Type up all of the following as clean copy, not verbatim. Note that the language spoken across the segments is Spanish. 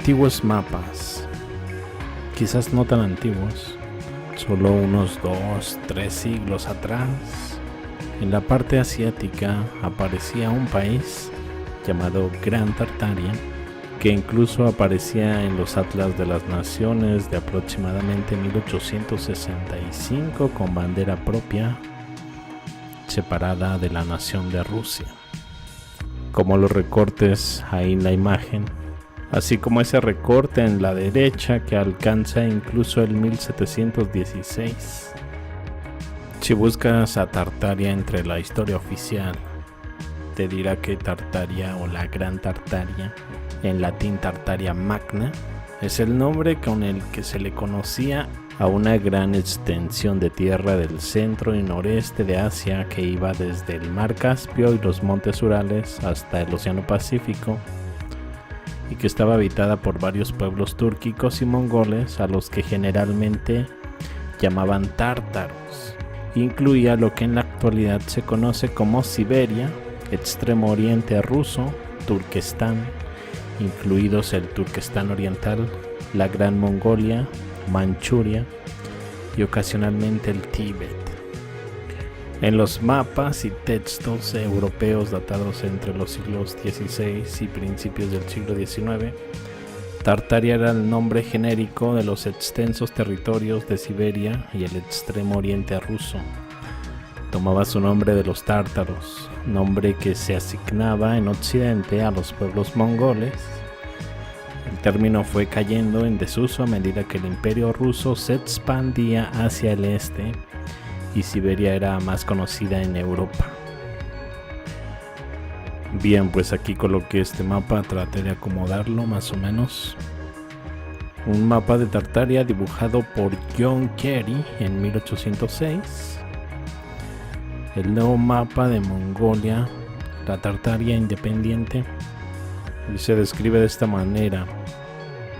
antiguos mapas, quizás no tan antiguos, solo unos 2-3 siglos atrás, en la parte asiática aparecía un país llamado Gran Tartaria, que incluso aparecía en los Atlas de las Naciones de aproximadamente 1865 con bandera propia, separada de la nación de Rusia. Como los recortes ahí en la imagen, así como ese recorte en la derecha que alcanza incluso el 1716. Si buscas a Tartaria entre la historia oficial, te dirá que Tartaria o la Gran Tartaria, en latín Tartaria Magna, es el nombre con el que se le conocía a una gran extensión de tierra del centro y noreste de Asia que iba desde el mar Caspio y los montes Urales hasta el océano Pacífico, y que estaba habitada por varios pueblos túrquicos y mongoles a los que generalmente llamaban tártaros. Incluía lo que en la actualidad se conoce como Siberia, Extremo Oriente ruso, Turquestán, incluidos el Turquestán Oriental, la Gran Mongolia, Manchuria y ocasionalmente el Tíbet. En los mapas y textos europeos datados entre los siglos XVI y principios del siglo XIX, Tartaria era el nombre genérico de los extensos territorios de Siberia y el Extremo Oriente ruso. Tomaba su nombre de los tártaros, nombre que se asignaba en Occidente a los pueblos mongoles. El término fue cayendo en desuso a medida que el imperio ruso se expandía hacia el este y Siberia era más conocida en Europa. Bien, pues aquí coloqué este mapa, traté de acomodarlo más o menos. Un mapa de Tartaria dibujado por John Kerry en 1806. El nuevo mapa de Mongolia, la Tartaria independiente, y se describe de esta manera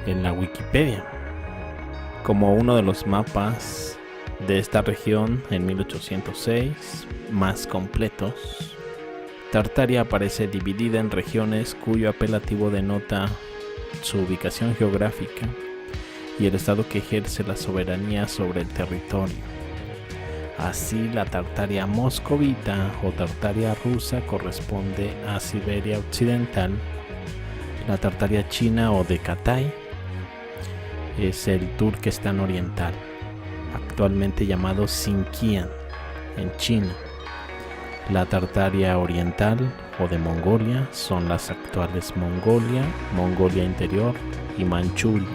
en la Wikipedia, como uno de los mapas de esta región en 1806 más completos. Tartaria aparece dividida en regiones cuyo apelativo denota su ubicación geográfica y el estado que ejerce la soberanía sobre el territorio. Así, la Tartaria moscovita o Tartaria rusa corresponde a Siberia occidental. La Tartaria china o de Katai es el Turquestán oriental, actualmente llamado Sinkiang en China. La Tartaria oriental o de Mongolia son las actuales Mongolia, Mongolia interior y Manchuria,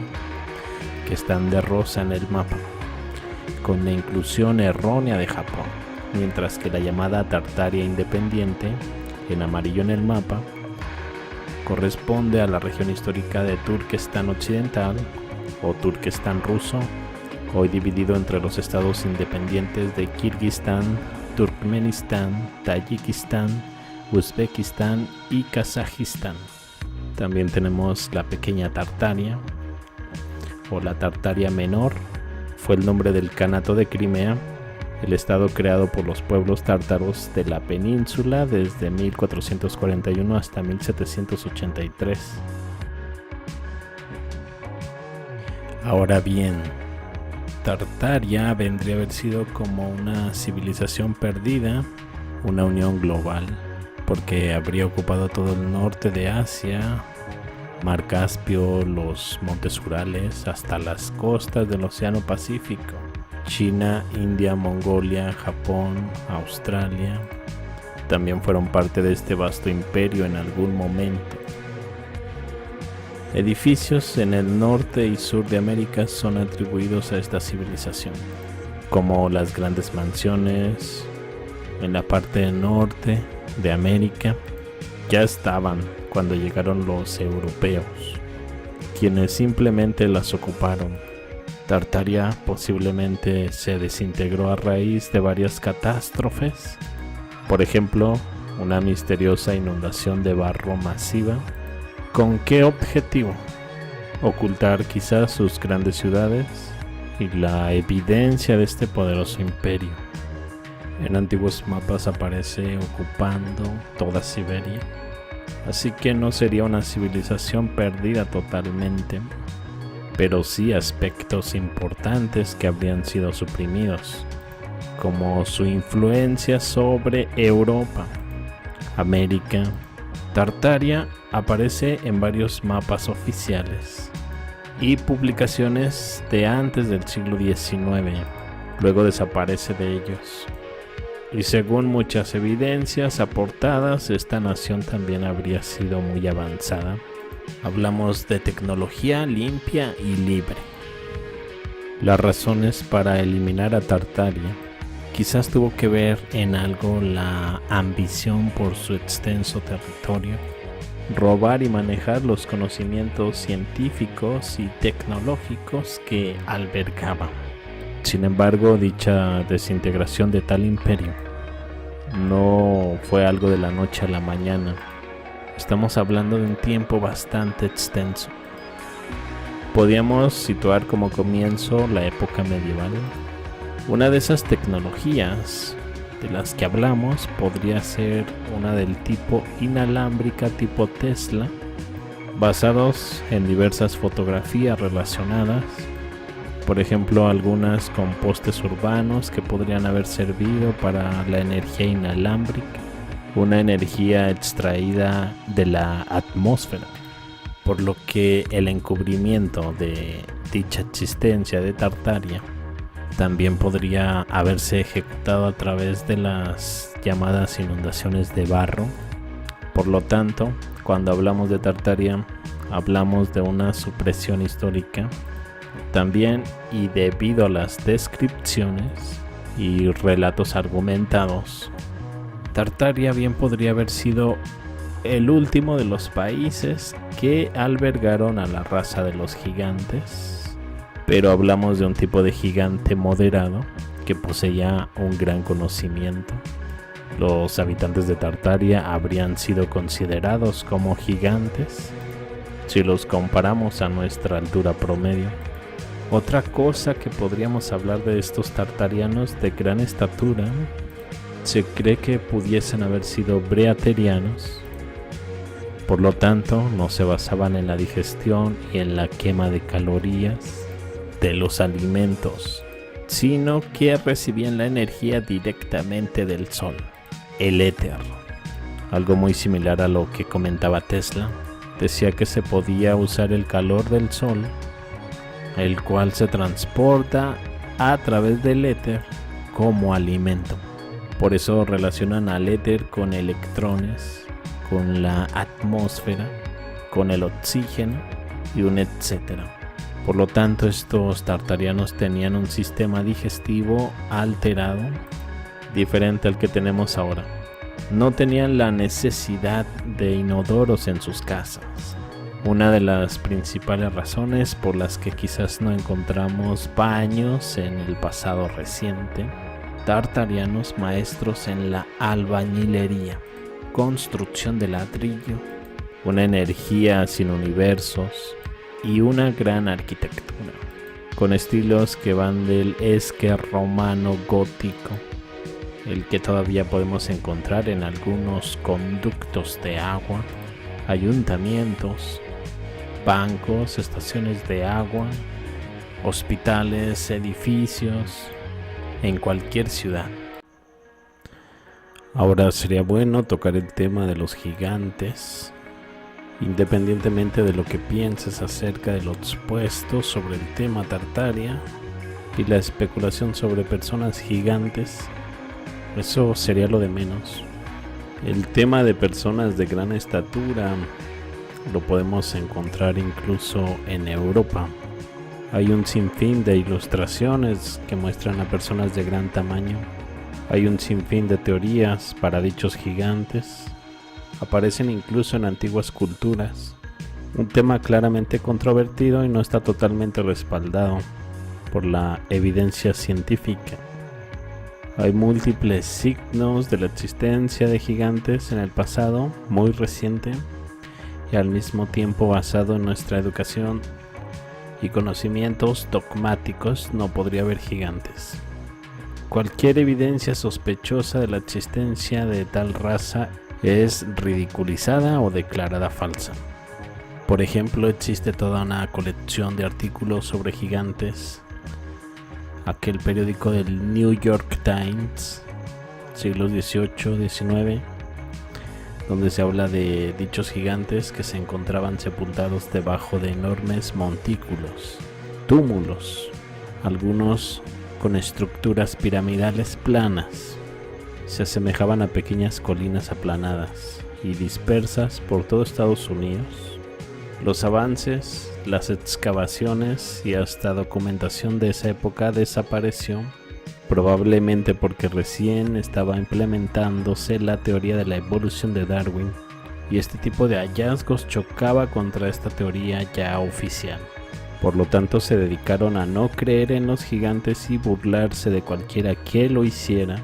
que están de rosa en el mapa, con la inclusión errónea de Japón, mientras que la llamada Tartaria independiente, en amarillo en el mapa, corresponde a la región histórica de Turquestán occidental o Turquestán ruso, hoy dividido entre los estados independientes de Kirguistán, Turkmenistán, Tayikistán, Uzbekistán y Kazajistán. También tenemos la pequeña Tartaria o la Tartaria menor. Fue el nombre del Kanato de Crimea, el estado creado por los pueblos tártaros de la península desde 1441 hasta 1783. Ahora bien, Tartaria vendría a haber sido como una civilización perdida, una unión global, porque habría ocupado todo el norte de Asia, Mar Caspio, los montes Urales, hasta las costas del Océano Pacífico, China, India, Mongolia, Japón, Australia. También fueron parte de este vasto imperio en algún momento. Edificios en el norte y sur de América son atribuidos a esta civilización, como las grandes mansiones en la parte norte de América. Ya estaban cuando llegaron los europeos, quienes simplemente las ocuparon. Tartaria posiblemente se desintegró a raíz de varias catástrofes, por ejemplo, una misteriosa inundación de barro masiva. ¿Con qué objetivo? Ocultar quizás sus grandes ciudades y la evidencia de este poderoso imperio. En antiguos mapas aparece ocupando toda Siberia. así que no sería una civilización perdida totalmente, pero sí aspectos importantes que habrían sido suprimidos, como su influencia sobre Europa, América. Tartaria aparece en varios mapas oficiales y publicaciones de antes del siglo XIX, luego desaparece de ellos. Y según muchas evidencias aportadas, esta nación también habría sido muy avanzada. Hablamos de tecnología limpia y libre. Las razones para eliminar a Tartaria quizás tuvo que ver en algo la ambición por su extenso territorio, robar y manejar los conocimientos científicos y tecnológicos que albergaba. Sin embargo, dicha desintegración de tal imperio no fue algo de la noche a la mañana. Estamos hablando de un tiempo bastante extenso. Podríamos situar como comienzo la época medieval. Una de esas tecnologías de las que hablamos podría ser una del tipo inalámbrica tipo Tesla, basados en diversas fotografías relacionadas. Por ejemplo, algunas con postes urbanos que podrían haber servido para la energía inalámbrica, una energía extraída de la atmósfera, por lo que el encubrimiento de dicha existencia de Tartaria también podría haberse ejecutado a través de las llamadas inundaciones de barro. Por lo tanto, cuando hablamos de Tartaria, hablamos de una supresión histórica. También, y debido a las descripciones y relatos argumentados, Tartaria bien podría haber sido el último de los países que albergaron a la raza de los gigantes, pero hablamos de un tipo de gigante moderado que poseía un gran conocimiento. Los habitantes de Tartaria habrían sido considerados como gigantes si los comparamos a nuestra altura promedio. Otra cosa que podríamos hablar de estos tartarianos de gran estatura, se cree que pudiesen haber sido breaterianos. Por lo tanto, no se basaban en la digestión y en la quema de calorías de los alimentos, sino que recibían la energía directamente del sol, el éter. Algo muy similar a lo que comentaba Tesla. Decía que se podía usar el calor del sol, el cual se transporta a través del éter como alimento. Por eso relacionan al éter con electrones, con la atmósfera, con el oxígeno y un etcétera. Por lo tanto, estos tartarianos tenían un sistema digestivo alterado, diferente al que tenemos ahora. No tenían la necesidad de inodoros en sus casas. Una de las principales razones por las que quizás no encontramos baños en el pasado reciente, tartarianos maestros en la albañilería, construcción de ladrillo, una energía sin universos y una gran arquitectura, con estilos que van del esque romano gótico, el que todavía podemos encontrar en algunos conductos de agua, ayuntamientos, bancos, estaciones de agua, hospitales, edificios, en cualquier ciudad. Ahora sería bueno tocar el tema de los gigantes, independientemente de lo que pienses acerca de lo expuesto sobre el tema Tartaria y la especulación sobre personas gigantes. Eso sería lo de menos. El tema de personas de gran estatura lo podemos encontrar incluso en Europa. Hay un sinfín de ilustraciones que muestran a personas de gran tamaño. Hay un sinfín de teorías para dichos gigantes. Aparecen incluso en antiguas culturas. Un tema claramente controvertido y no está totalmente respaldado por la evidencia científica. Hay múltiples signos de la existencia de gigantes en el pasado muy reciente y al mismo tiempo basado en nuestra educación y conocimientos dogmáticos no podría haber gigantes. Cualquier evidencia sospechosa de la existencia de tal raza es ridiculizada o declarada falsa. Por ejemplo, existe toda una colección de artículos sobre gigantes. Aquel periódico del New York Times, siglos XVIII, XIX, donde se habla de dichos gigantes que se encontraban sepultados debajo de enormes montículos, túmulos, algunos con estructuras piramidales planas. Se asemejaban a pequeñas colinas aplanadas y dispersas por todo Estados Unidos. Los avances, las excavaciones y hasta documentación de esa época desapareció, probablemente porque recién estaba implementándose la teoría de la evolución de Darwin, y este tipo de hallazgos chocaba contra esta teoría ya oficial. Por lo tanto, se dedicaron a no creer en los gigantes y burlarse de cualquiera que lo hiciera.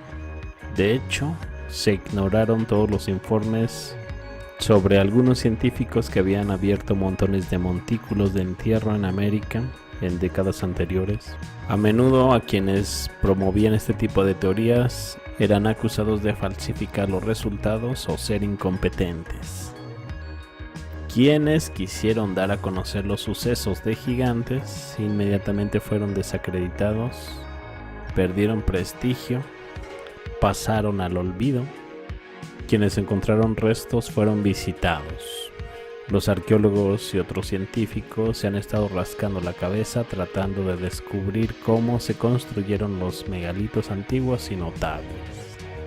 De hecho, se ignoraron todos los informes sobre algunos científicos que habían abierto montones de montículos de entierro en América en décadas anteriores. A menudo a quienes promovían este tipo de teorías eran acusados de falsificar los resultados o ser incompetentes. Quienes quisieron dar a conocer los sucesos de gigantes inmediatamente fueron desacreditados, perdieron prestigio, pasaron al olvido. Quienes encontraron restos fueron visitados. Los arqueólogos y otros científicos se han estado rascando la cabeza tratando de descubrir cómo se construyeron los megalitos antiguos y notables.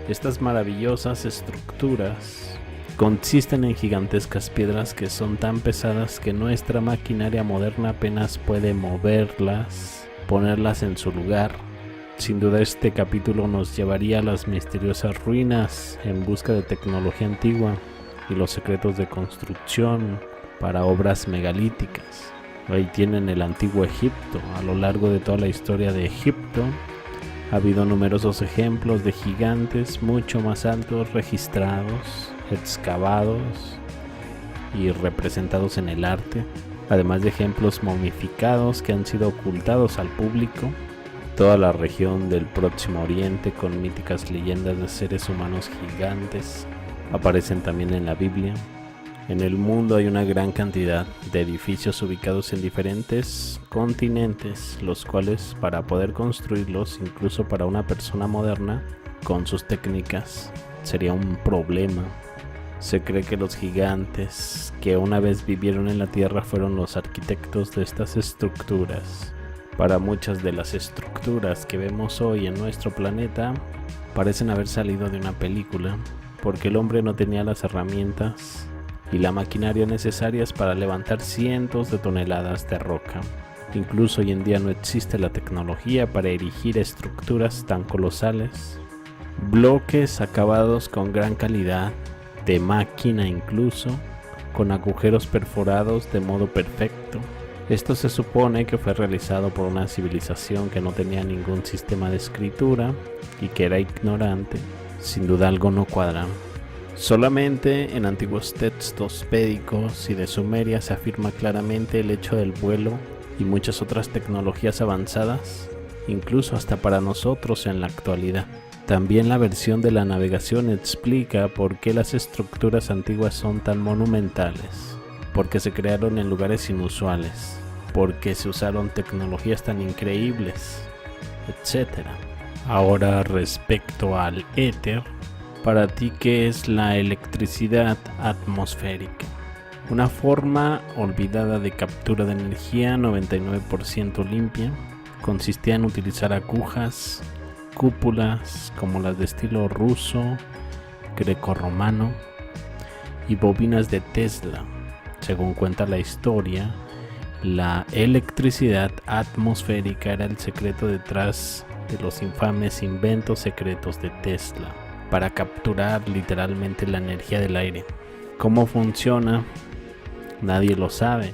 Estas maravillosas estructuras consisten en gigantescas piedras que son tan pesadas que nuestra maquinaria moderna apenas puede moverlas, ponerlas en su lugar. Sin duda este capítulo nos llevaría a las misteriosas ruinas en busca de tecnología antigua y los secretos de construcción para obras megalíticas. Ahí tienen el antiguo Egipto. A lo largo de toda la historia de Egipto ha habido numerosos ejemplos de gigantes mucho más altos registrados, excavados y representados en el arte, además de ejemplos momificados que han sido ocultados al público. Toda la región del Próximo Oriente con míticas leyendas de seres humanos gigantes aparecen también en la Biblia. En el mundo hay una gran cantidad de edificios ubicados en diferentes continentes, los cuales para poder construirlos, incluso para una persona moderna, con sus técnicas, sería un problema. Se cree que los gigantes que una vez vivieron en la Tierra fueron los arquitectos de estas estructuras. Para muchas de las estructuras que vemos hoy en nuestro planeta parecen haber salido de una película, porque el hombre no tenía las herramientas y la maquinaria necesarias para levantar cientos de toneladas de roca. Incluso hoy en día no existe la tecnología para erigir estructuras tan colosales. Bloques acabados con gran calidad, de máquina incluso, con agujeros perforados de modo perfecto. Esto se supone que fue realizado por una civilización que no tenía ningún sistema de escritura y que era ignorante. Sin duda algo no cuadra. Solamente en antiguos textos védicos y de Sumeria se afirma claramente el hecho del vuelo y muchas otras tecnologías avanzadas, incluso hasta para nosotros en la actualidad. También la versión de la navegación explica por qué las estructuras antiguas son tan monumentales, porque se crearon en lugares inusuales, porque se usaron tecnologías tan increíbles, etc. Ahora, respecto al éter, para ti, ¿qué es la electricidad atmosférica? Una forma olvidada de captura de energía 99% limpia. Consistía en utilizar agujas, cúpulas como las de estilo ruso, grecorromano y bobinas de Tesla. Según cuenta la historia, la electricidad atmosférica era el secreto detrás de los infames inventos secretos de Tesla para capturar literalmente la energía del aire. ¿Cómo funciona? Nadie lo sabe,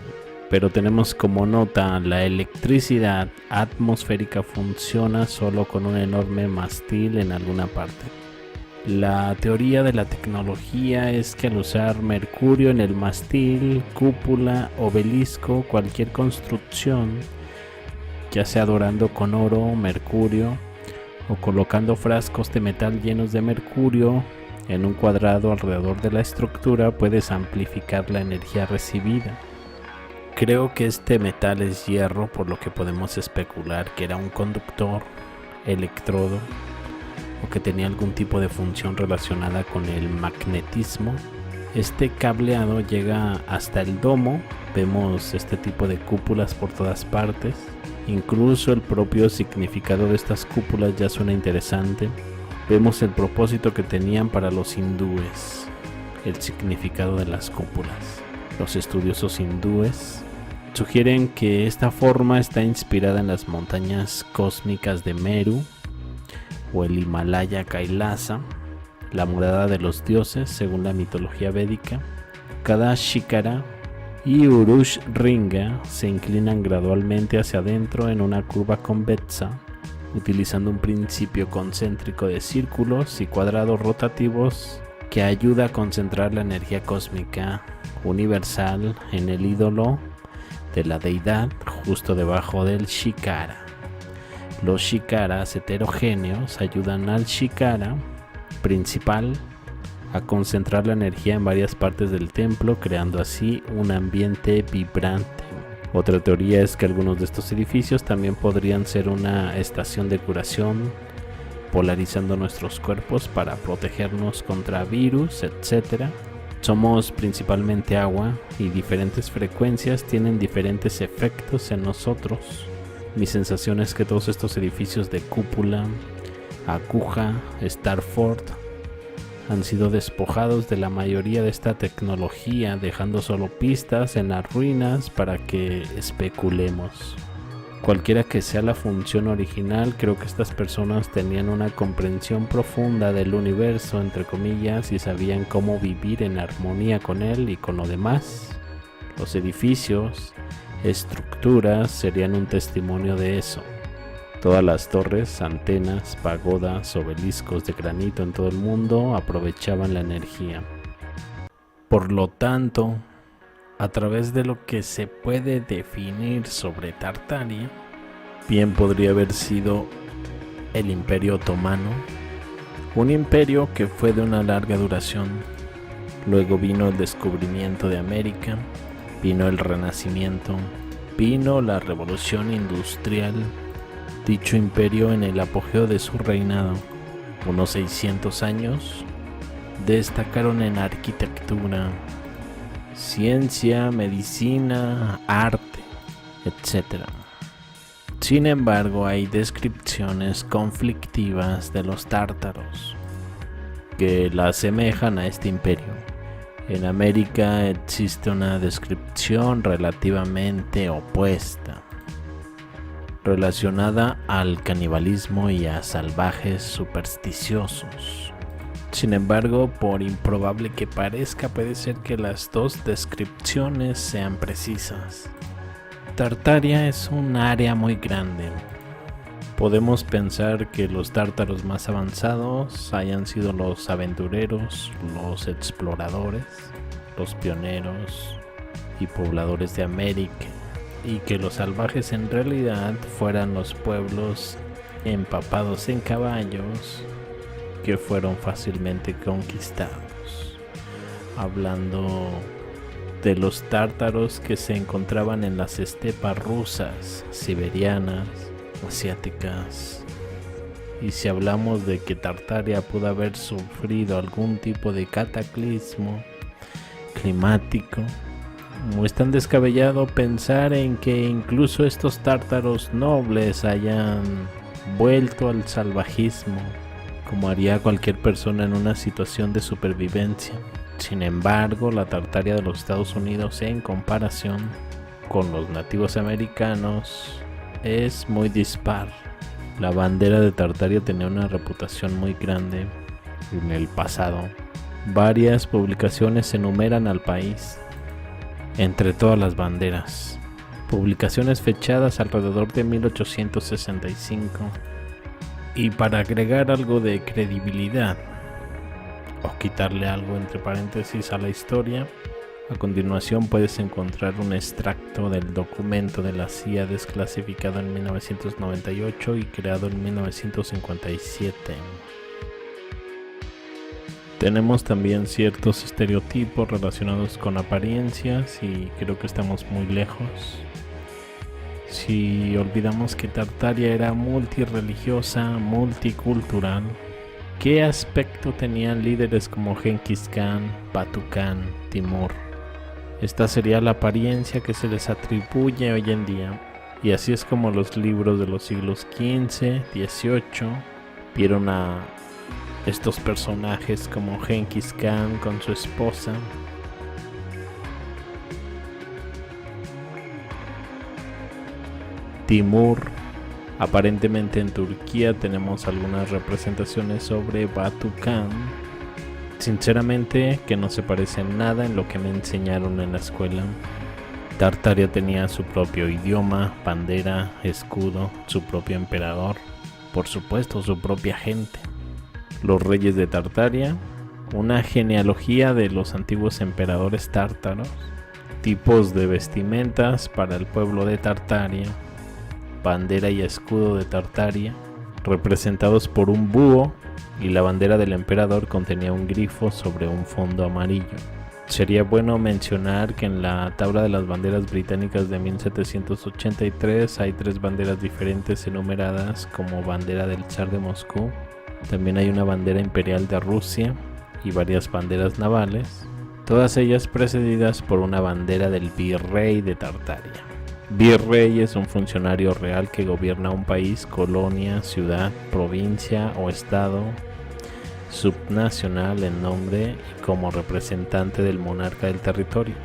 pero tenemos como nota: la electricidad atmosférica funciona solo con un enorme mástil en alguna parte. La teoría de la tecnología es que al usar mercurio en el mástil, cúpula, obelisco, cualquier construcción, ya sea dorando con oro, mercurio, o colocando frascos de metal llenos de mercurio En un cuadrado alrededor de la estructura puedes amplificar la energía recibida. Creo que este metal es hierro, por lo que podemos especular que era un conductor, electrodo, o que tenía algún tipo de función relacionada con el magnetismo. Este cableado llega hasta el domo, vemos este tipo de cúpulas por todas partes. Incluso el propio significado de estas cúpulas ya suena interesante. Vemos el propósito que tenían para los hindúes, el significado de las cúpulas. Los estudiosos hindúes sugieren que esta forma está inspirada en las montañas cósmicas de Meru o el Himalaya Kailasa, la morada de los dioses según la mitología védica. Cada shikara y urush ringa se inclinan gradualmente hacia adentro en una curva convexa, utilizando un principio concéntrico de círculos y cuadrados rotativos que ayuda a concentrar la energía cósmica universal en el ídolo de la deidad justo debajo del shikara. Los shikaras heterogéneos ayudan al shikara principal a concentrar la energía en varias partes del templo, creando así un ambiente vibrante. Otra teoría es que algunos de estos edificios también podrían ser una estación de curación, polarizando nuestros cuerpos para protegernos contra virus, etc. Somos principalmente agua y diferentes frecuencias tienen diferentes efectos en nosotros. Mi sensación es que todos estos edificios de cúpula, aguja, Starford han sido despojados de la mayoría de esta tecnología, dejando solo pistas en las ruinas para que especulemos. Cualquiera que sea la función original, creo que estas personas tenían una comprensión profunda del universo, entre comillas, y sabían cómo vivir en armonía con él y con lo demás. Los edificios, estructuras serían un testimonio de eso. Todas las torres, antenas, pagodas, obeliscos de granito en todo el mundo aprovechaban la energía. Por lo tanto, a través de lo que se puede definir sobre Tartaria, bien podría haber sido el Imperio Otomano, un imperio que fue de una larga duración. Luego vino el descubrimiento de América, vino el Renacimiento, vino la Revolución Industrial. Dicho imperio, en el apogeo de su reinado, unos 600 años, destacaron en arquitectura, ciencia, medicina, arte, etc. Sin embargo, hay descripciones conflictivas de los tártaros que la asemejan a este imperio. En América existe una descripción relativamente opuesta, relacionada al canibalismo y a salvajes supersticiosos. Sin embargo, por improbable que parezca, puede ser que las dos descripciones sean precisas. Tartaria es un área muy grande. Podemos pensar que los tártaros más avanzados hayan sido los aventureros, los exploradores, los pioneros y pobladores de América, y que los salvajes en realidad fueran los pueblos empapados en caballos que fueron fácilmente conquistados. Hablando de los tártaros que se encontraban en las estepas rusas, siberianas, asiáticas. Y si hablamos de que Tartaria pudo haber sufrido algún tipo de cataclismo climático, no es tan descabellado pensar en que incluso estos tártaros nobles hayan vuelto al salvajismo, como haría cualquier persona en una situación de supervivencia. Sin embargo, la Tartaria de los Estados Unidos, en comparación con los nativos americanos, es muy dispar. La bandera de Tartaria tenía una reputación muy grande en el pasado. Varias publicaciones enumeran al país entre todas las banderas. Publicaciones fechadas alrededor de 1865. Y para agregar algo de credibilidad o quitarle algo entre paréntesis a la historia, a continuación puedes encontrar un extracto del documento de la CIA desclasificado en 1998 y creado en 1957. Tenemos también ciertos estereotipos relacionados con apariencias y creo que estamos muy lejos. Si olvidamos que Tartaria era multirreligiosa, multicultural, ¿qué aspecto tenían líderes como Genghis Khan, Batu Khan, Timur? Esta sería la apariencia que se les atribuye hoy en día, y así es como los libros de los siglos XV, XVIII vieron a estos personajes como Genghis Khan con su esposa, Timur. Aparentemente en Turquía tenemos algunas representaciones sobre Batu Khan. Sinceramente que no se parece en nada en lo que me enseñaron en la escuela. Tartaria tenía su propio idioma, bandera, escudo, su propio emperador, por supuesto su propia gente. Los reyes de Tartaria, una genealogía de los antiguos emperadores tártaros, tipos de vestimentas para el pueblo de Tartaria, bandera y escudo de Tartaria, representados por un búho, y la bandera del emperador contenía un grifo sobre un fondo amarillo. Sería bueno mencionar que en la tabla de las banderas británicas de 1783 hay 3 banderas diferentes enumeradas como bandera del zar de Moscú. También hay una bandera imperial de Rusia y varias banderas navales, todas ellas precedidas por una bandera del virrey de Tartaria. Virrey es un funcionario real que gobierna un país, colonia, ciudad, provincia o estado subnacional en nombre y como representante del monarca del territorio.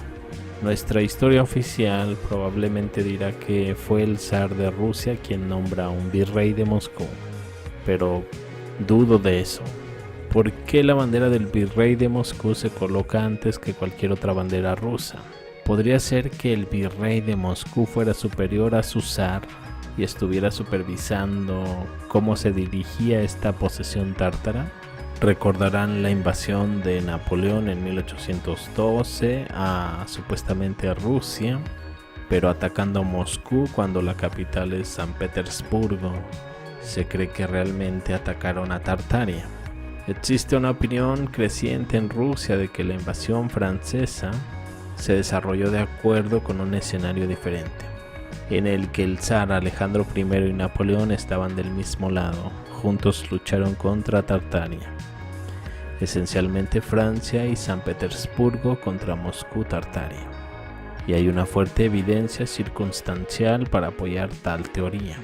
Nuestra historia oficial probablemente dirá que fue el zar de Rusia quien nombra a un virrey de Moscú, pero dudo de eso. ¿Por qué la bandera del virrey de Moscú se coloca antes que cualquier otra bandera rusa? ¿Podría ser que el virrey de Moscú fuera superior a su zar y estuviera supervisando cómo se dirigía esta posesión tártara? Recordarán la invasión de Napoleón en 1812 a supuestamente Rusia, pero atacando Moscú cuando la capital es San Petersburgo. Se cree que realmente atacaron a Tartaria. Existe una opinión creciente en Rusia de que la invasión francesa se desarrolló de acuerdo con un escenario diferente, en el que el zar Alejandro I y Napoleón estaban del mismo lado, juntos lucharon contra Tartaria. Esencialmente Francia y San Petersburgo contra Moscú Tartaria. Y hay una fuerte evidencia circunstancial para apoyar tal teoría.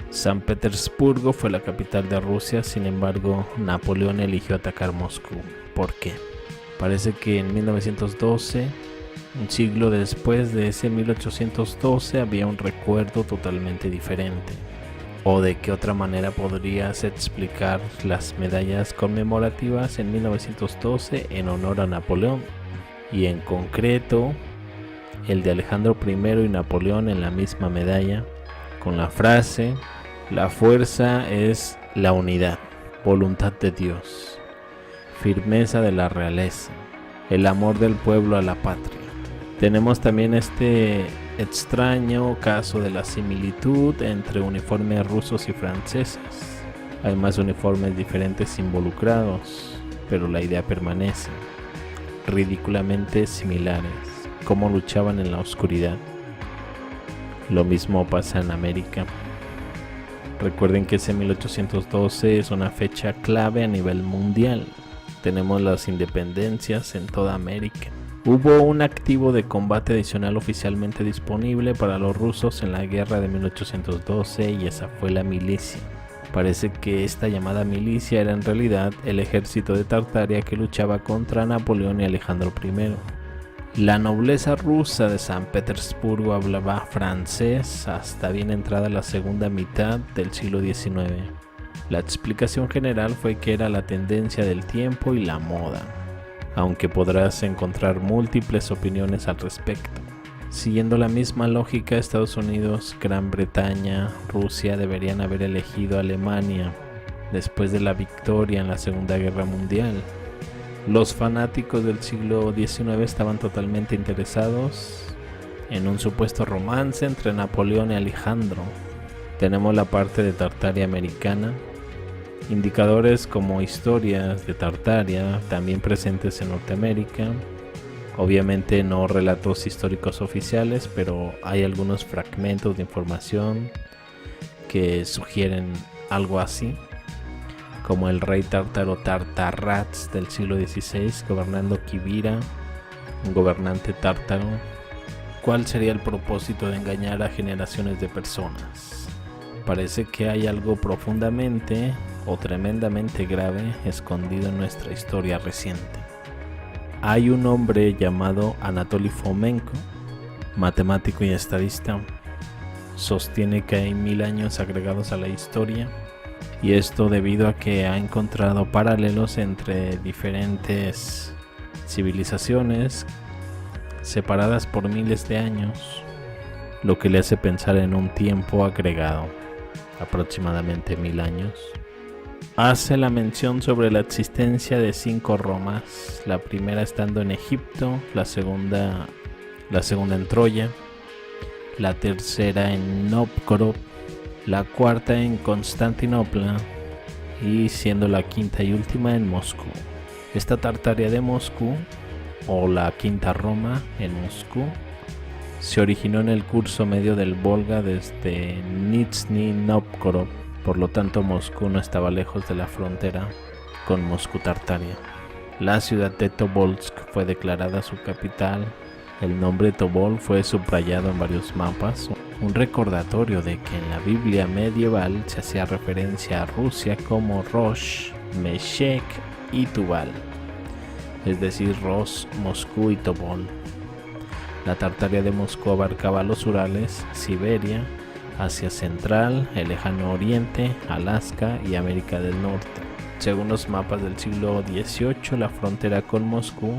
San Petersburgo fue la capital de Rusia, sin embargo, Napoleón eligió atacar Moscú. ¿Por qué? Parece que en 1912, un siglo después de ese 1812, había un recuerdo totalmente diferente. ¿O de qué otra manera podrías explicar las medallas conmemorativas en 1912 en honor a Napoleón? Y en concreto, el de Alejandro I y Napoleón en la misma medalla, con la frase: la fuerza es la unidad, voluntad de Dios, firmeza de la realeza, el amor del pueblo a la patria. Tenemos también este extraño caso de la similitud entre uniformes rusos y franceses. Hay más uniformes diferentes involucrados, pero la idea permanece. Ridículamente similares, cómo luchaban en la oscuridad. Lo mismo pasa en América. Recuerden que ese 1812 es una fecha clave a nivel mundial. Tenemos las independencias en toda América. Hubo un activo de combate adicional oficialmente disponible para los rusos en la guerra de 1812 y esa fue la milicia. Parece que esta llamada milicia era en realidad el ejército de Tartaria que luchaba contra Napoleón y Alejandro I. La nobleza rusa de San Petersburgo hablaba francés hasta bien entrada la segunda mitad del siglo XIX. La explicación general fue que era la tendencia del tiempo y la moda, aunque podrás encontrar múltiples opiniones al respecto. Siguiendo la misma lógica, Estados Unidos, Gran Bretaña, Rusia deberían haber elegido a Alemania después de la victoria en la Segunda Guerra Mundial. Los fanáticos del siglo XIX estaban totalmente interesados en un supuesto romance entre Napoleón y Alejandro. Tenemos la parte de Tartaria americana, Indicadores como historias de Tartaria, también presentes en Norteamérica. Obviamente no relatos históricos oficiales, pero hay algunos fragmentos de información que sugieren algo así, como el rey tártaro Tartarrats del siglo XVI gobernando Quivira, un gobernante tártaro. ¿Cuál sería el propósito de engañar a generaciones de personas? Parece que hay algo profundamente o tremendamente grave escondido en nuestra historia reciente. Hay un hombre llamado Anatoly Fomenko, matemático y estadista. Sostiene que hay 1000 años agregados a la historia, y esto debido a que ha encontrado paralelos entre diferentes civilizaciones separadas por miles de años, lo que le hace pensar en un tiempo agregado, aproximadamente 1000 años. Hace la mención sobre la existencia de 5 Romas, la primera estando en Egipto, la segunda en Troya, la tercera en Nóvgorod, la cuarta en Constantinopla y siendo la quinta y última en Moscú. Esta Tartaria de Moscú, o la quinta Roma en Moscú, se originó en el curso medio del Volga desde Nizhny Nóvgorod. Por lo tanto, Moscú no estaba lejos de la frontera con Moscú Tartaria. La ciudad de Tobolsk fue declarada su capital. El nombre Tobol fue subrayado en varios mapas, un recordatorio de que en la Biblia medieval se hacía referencia a Rusia como Rosh, Meshech y Tubal, es decir, Ros, Moscú y Tobol. La Tartaria de Moscú abarcaba los Urales, Siberia, Asia Central, el Lejano Oriente, Alaska y América del Norte. Según los mapas del siglo XVIII, la frontera con Moscú,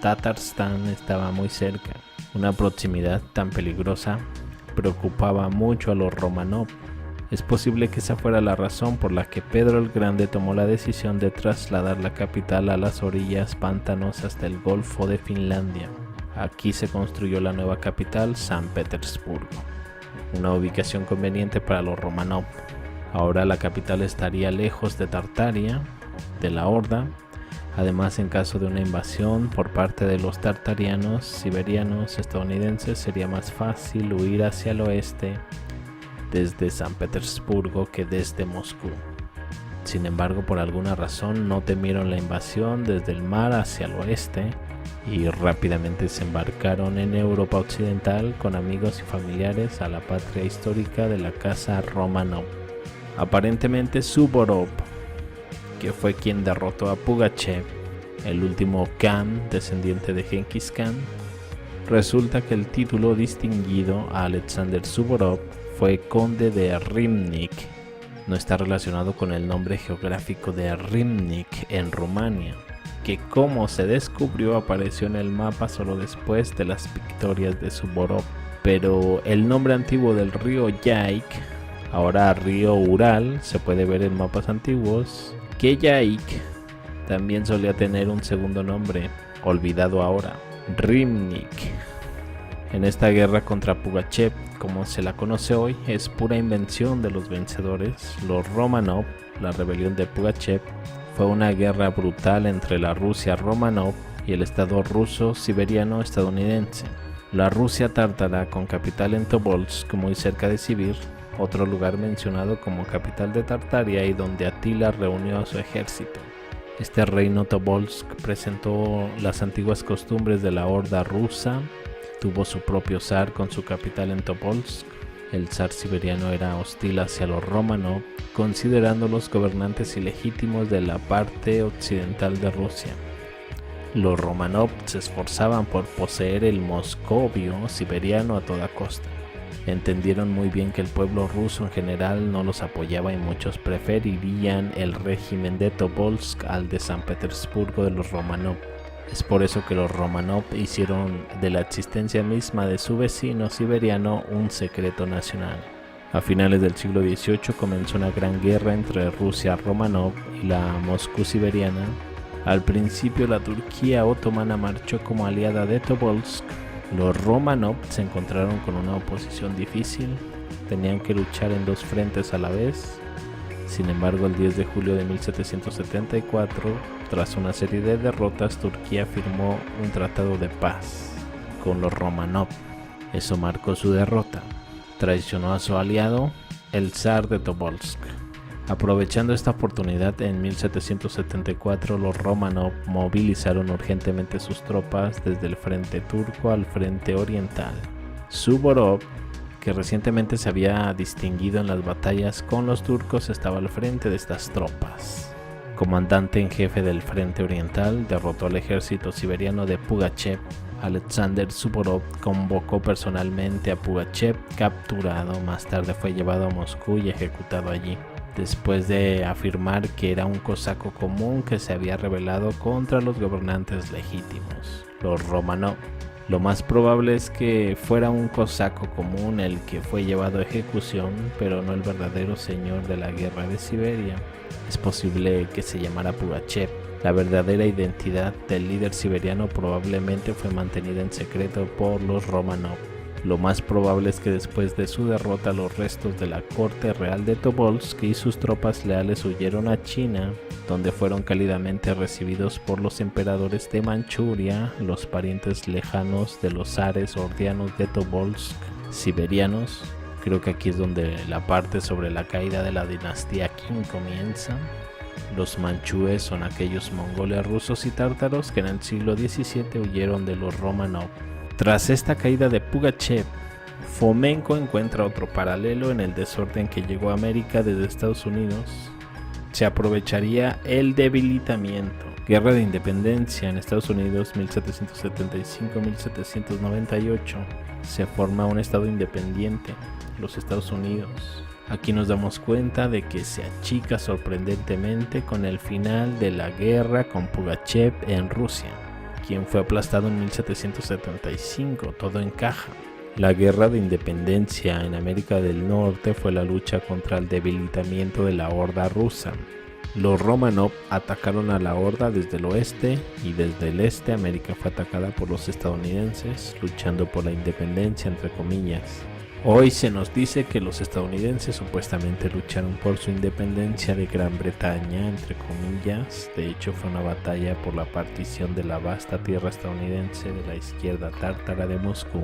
Tatarstán, estaba muy cerca. Una proximidad tan peligrosa preocupaba mucho a los Románov. Es posible que esa fuera la razón por la que Pedro el Grande tomó la decisión de trasladar la capital a las orillas pantanosas del Golfo de Finlandia. Aquí se construyó la nueva capital, San Petersburgo, una ubicación conveniente para los Románov. Ahora la capital estaría lejos de Tartaria, de la Horda. Además, en caso de una invasión por parte de los tartarianos, siberianos, estadounidenses, sería más fácil huir hacia el oeste desde San Petersburgo que desde Moscú. Sin embargo, por alguna razón no temieron la invasión desde el mar hacia el oeste y rápidamente se embarcaron en Europa Occidental con amigos y familiares a la patria histórica de la casa Románov. Aparentemente Suvorov, que fue quien derrotó a Pugachev, el último Khan descendiente de Genghis Khan. Resulta que el título distinguido a Alexander Suvorov fue conde de Rymnik. No está relacionado con el nombre geográfico de Rymnik en Rumania, que como se descubrió apareció en el mapa solo después de las victorias de Suvorov. Pero el nombre antiguo del río Yaik, ahora río Ural, se puede ver en mapas antiguos, que Yaik también solía tener un segundo nombre, olvidado ahora, Rymnik. En esta guerra contra Pugachev, como se la conoce hoy, es pura invención de los vencedores, los Románov. La rebelión de Pugachev fue una guerra brutal entre la Rusia Románov y el estado ruso siberiano estadounidense. La Rusia tártara, con capital en Tobolsk, muy cerca de Sibir, otro lugar mencionado como capital de Tartaria y donde Atila reunió a su ejército. Este reino Tobolsk presentó las antiguas costumbres de la horda rusa, tuvo su propio zar con su capital en Tobolsk. El zar siberiano era hostil hacia los Románov, considerándolos gobernantes ilegítimos de la parte occidental de Rusia. Los Románov se esforzaban por poseer el Moscovio siberiano a toda costa. Entendieron muy bien que el pueblo ruso en general no los apoyaba y muchos preferirían el régimen de Tobolsk al de San Petersburgo de los Románov. Es por eso que los Románov hicieron de la existencia misma de su vecino siberiano un secreto nacional. A finales del siglo XVIII comenzó una gran guerra entre Rusia Románov y la Moscú siberiana. Al principio la Turquía otomana marchó como aliada de Tobolsk. Los Románov se encontraron con una oposición difícil, tenían que luchar en dos frentes a la vez. Sin embargo, el 10 de julio de 1774, tras una serie de derrotas, Turquía firmó un tratado de paz con los Románov. Eso marcó su derrota. Traicionó a su aliado, el zar de Tobolsk. Aprovechando esta oportunidad, en 1774 los Románov movilizaron urgentemente sus tropas desde el frente turco al frente oriental. Suvorov, que recientemente se había distinguido en las batallas con los turcos, estaba al frente de estas tropas. Comandante en jefe del frente oriental, derrotó al ejército siberiano de Pugachev. Alexander Suvorov convocó personalmente a Pugachev, capturado. Más tarde fue llevado a Moscú y ejecutado allí, después de afirmar que era un cosaco común que se había rebelado contra los gobernantes legítimos, los Románov. Lo más probable es que fuera un cosaco común el que fue llevado a ejecución, pero no el verdadero señor de la guerra de Siberia. Es posible que se llamara Pugachev. La verdadera identidad del líder siberiano probablemente fue mantenida en secreto por los Románov. Lo más probable es que después de su derrota los restos de la corte real de Tobolsk y sus tropas leales huyeron a China, donde fueron cálidamente recibidos por los emperadores de Manchuria, los parientes lejanos de los zares ordianos de Tobolsk, siberianos. Creo que aquí es donde la parte sobre la caída de la dinastía Qin comienza. Los manchúes son aquellos mongoles rusos y tártaros que en el siglo XVII huyeron de los Románov. Tras esta caída de Pugachev, Fomenko encuentra otro paralelo en el desorden que llegó a América desde Estados Unidos. Se aprovecharía el debilitamiento. Guerra de Independencia en Estados Unidos 1775-1798. Se forma un estado independiente, los Estados Unidos. Aquí nos damos cuenta de que se achica sorprendentemente con el final de la guerra con Pugachev en Rusia, quien fue aplastado en 1775. Todo encaja. La guerra de independencia en América del Norte fue la lucha contra el debilitamiento de la horda rusa. Los Románov atacaron a la horda desde el oeste, y desde el este América fue atacada por los estadounidenses, luchando por la independencia entre comillas. Hoy se nos dice que los estadounidenses supuestamente lucharon por su independencia de Gran Bretaña, entre comillas. De hecho, fue una batalla por la partición de la vasta tierra estadounidense de la izquierda tártara de Moscú,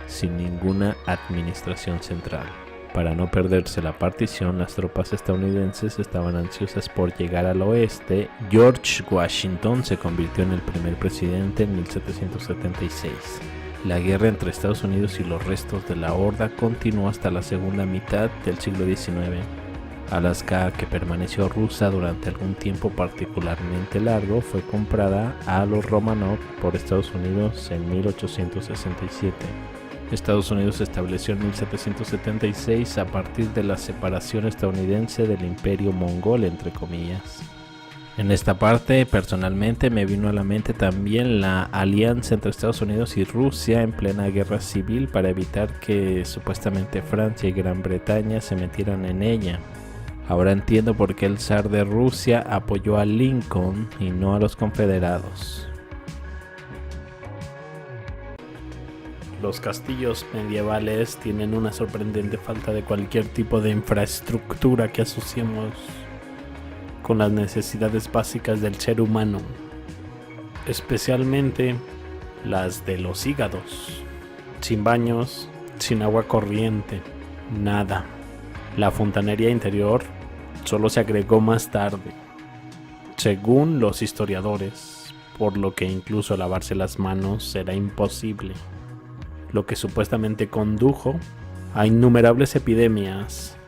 sin ninguna administración central. Para no perderse la partición, las tropas estadounidenses estaban ansiosas por llegar al oeste. George Washington se convirtió en el primer presidente en 1776. La guerra entre Estados Unidos y los restos de la horda continuó hasta la segunda mitad del siglo XIX. Alaska, que permaneció rusa durante algún tiempo particularmente largo, fue comprada a los Románov por Estados Unidos en 1867. Estados Unidos se estableció en 1776 a partir de la separación estadounidense del imperio mongol, entre comillas. En esta parte, personalmente, me vino a la mente también la alianza entre Estados Unidos y Rusia en plena guerra civil para evitar que supuestamente Francia y Gran Bretaña se metieran en ella. Ahora entiendo por qué el zar de Rusia apoyó a Lincoln y no a los confederados. Los castillos medievales tienen una sorprendente falta de cualquier tipo de infraestructura que asociemos con las necesidades básicas del ser humano, especialmente las de los hígados. Sin baños, sin agua corriente, nada. La fontanería interior solo se agregó más tarde, según los historiadores, por lo que incluso lavarse las manos era imposible, lo que supuestamente condujo a innumerables epidemias,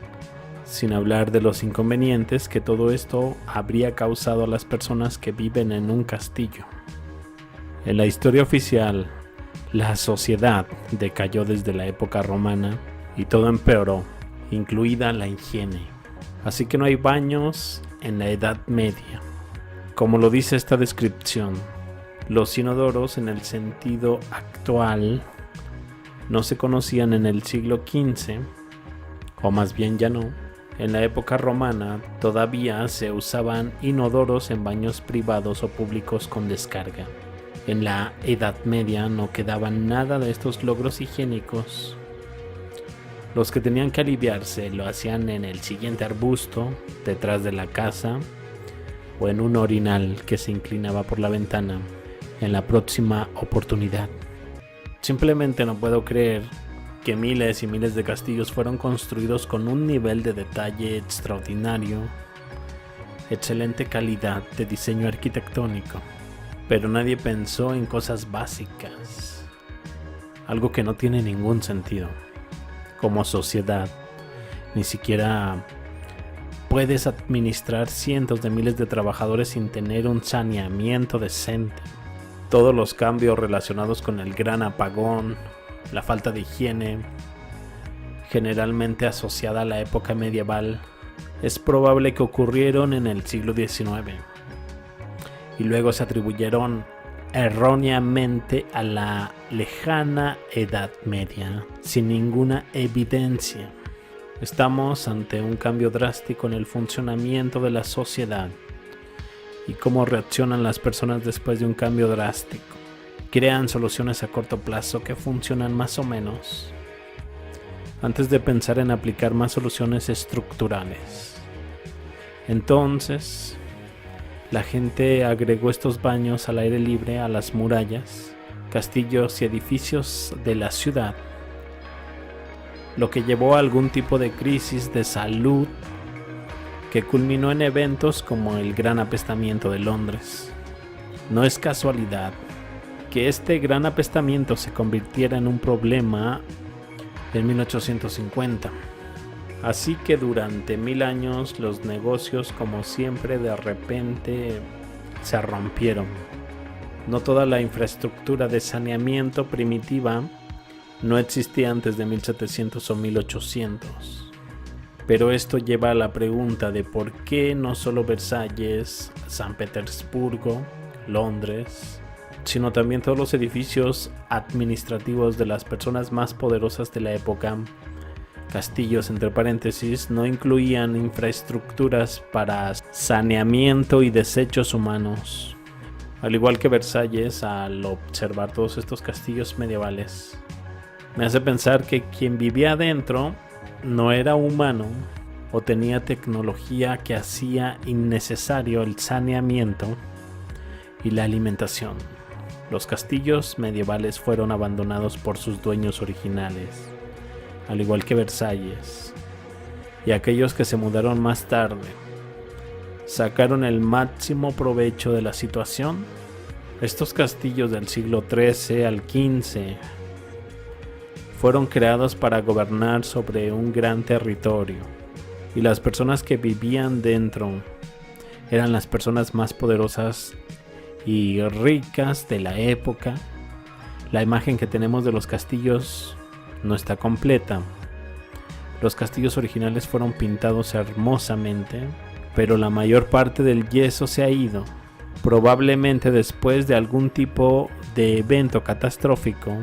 sin hablar de los inconvenientes que todo esto habría causado a las personas que viven en un castillo. En la historia oficial, la sociedad decayó desde la época romana y todo empeoró, incluida la higiene. Así que no hay baños en la Edad Media. Como lo dice esta descripción, los inodoros en el sentido actual no se conocían en el siglo XV, o más bien ya no. En la época romana todavía se usaban inodoros en baños privados o públicos con descarga. En la Edad Media no quedaba nada de estos logros higiénicos. Los que tenían que aliviarse lo hacían en el siguiente arbusto, detrás de la casa, o en un orinal que se inclinaba por la ventana en la próxima oportunidad. Simplemente no puedo creer que miles y miles de castillos fueron construidos con un nivel de detalle extraordinario, excelente calidad de diseño arquitectónico, pero nadie pensó en cosas básicas, algo que no tiene ningún sentido. Como sociedad, ni siquiera puedes administrar cientos de miles de trabajadores sin tener un saneamiento decente. Todos los cambios relacionados con el gran apagón, la falta de higiene, generalmente asociada a la época medieval, es probable que ocurrieron en el siglo XIX y luego se atribuyeron erróneamente a la lejana Edad Media, sin ninguna evidencia. Estamos ante un cambio drástico en el funcionamiento de la sociedad y cómo reaccionan las personas después de un cambio drástico. Crean soluciones a corto plazo que funcionan más o menos, antes de pensar en aplicar más soluciones estructurales. Entonces, la gente agregó estos baños al aire libre a las murallas, castillos y edificios de la ciudad, lo que llevó a algún tipo de crisis de salud que culminó en eventos como el Gran Apestamiento de Londres. No es casualidad que este gran apestamiento se convirtiera en un problema en 1850. Así que durante 1000 años los negocios, como siempre, de repente se rompieron. No toda la infraestructura de saneamiento primitiva no existía antes de 1700 o 1800. Pero esto lleva a la pregunta de por qué no solo Versalles, San Petersburgo, Londres, sino también todos los edificios administrativos de las personas más poderosas de la época, castillos entre paréntesis, no incluían infraestructuras para saneamiento y desechos humanos. Al igual que Versalles, al observar todos estos castillos medievales, me hace pensar que quien vivía adentro no era humano o tenía tecnología que hacía innecesario el saneamiento y la alimentación. Los castillos medievales fueron abandonados por sus dueños originales, al igual que Versalles, y aquellos que se mudaron más tarde sacaron el máximo provecho de la situación. Estos castillos del siglo XIII al XV fueron creados para gobernar sobre un gran territorio, y las personas que vivían dentro eran las personas más poderosas y ricas de la época. La imagen que tenemos de los castillos no está completa. Los castillos originales fueron pintados hermosamente, pero la mayor parte del yeso se ha ido, probablemente después de algún tipo de evento catastrófico,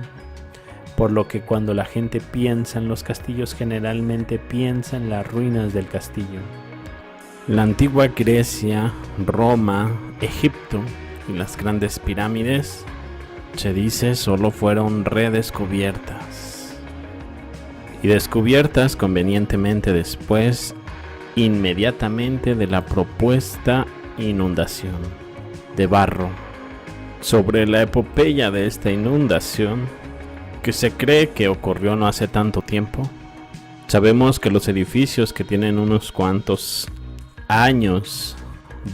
por lo que cuando la gente piensa en los castillos generalmente piensa en las ruinas del castillo. La antigua Grecia, Roma, Egipto y las grandes pirámides, se dice, solo fueron redescubiertas. Y descubiertas convenientemente después, inmediatamente de la propuesta inundación de barro. Sobre la epopeya de esta inundación, que se cree que ocurrió no hace tanto tiempo, sabemos que los edificios que tienen unos cuantos años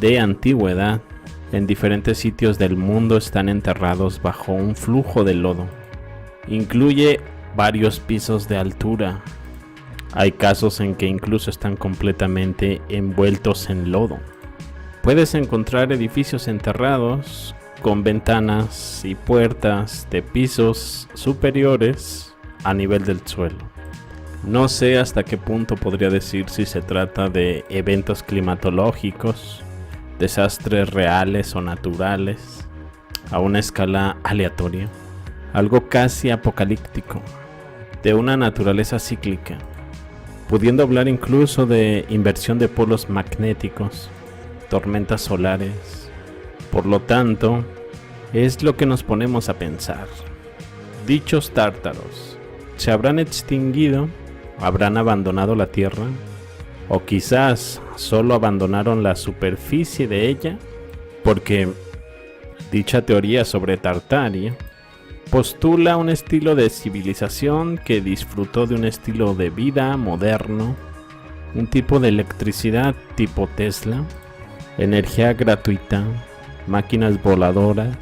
de antigüedad en diferentes sitios del mundo están enterrados bajo un flujo de lodo. Incluye varios pisos de altura. Hay casos en que incluso están completamente envueltos en lodo. Puedes encontrar edificios enterrados con ventanas y puertas de pisos superiores a nivel del suelo. No sé hasta qué punto podría decir si se trata de eventos climatológicos, desastres reales o naturales, a una escala aleatoria, algo casi apocalíptico, de una naturaleza cíclica, pudiendo hablar incluso de inversión de polos magnéticos, tormentas solares. Por lo tanto, es lo que nos ponemos a pensar. Dichos tártaros se habrán extinguido ¿Habrán abandonado la Tierra? ¿O quizás solo abandonaron la superficie de ella? Porque dicha teoría sobre Tartaria postula un estilo de civilización que disfrutó de un estilo de vida moderno, un tipo de electricidad tipo Tesla, energía gratuita, máquinas voladoras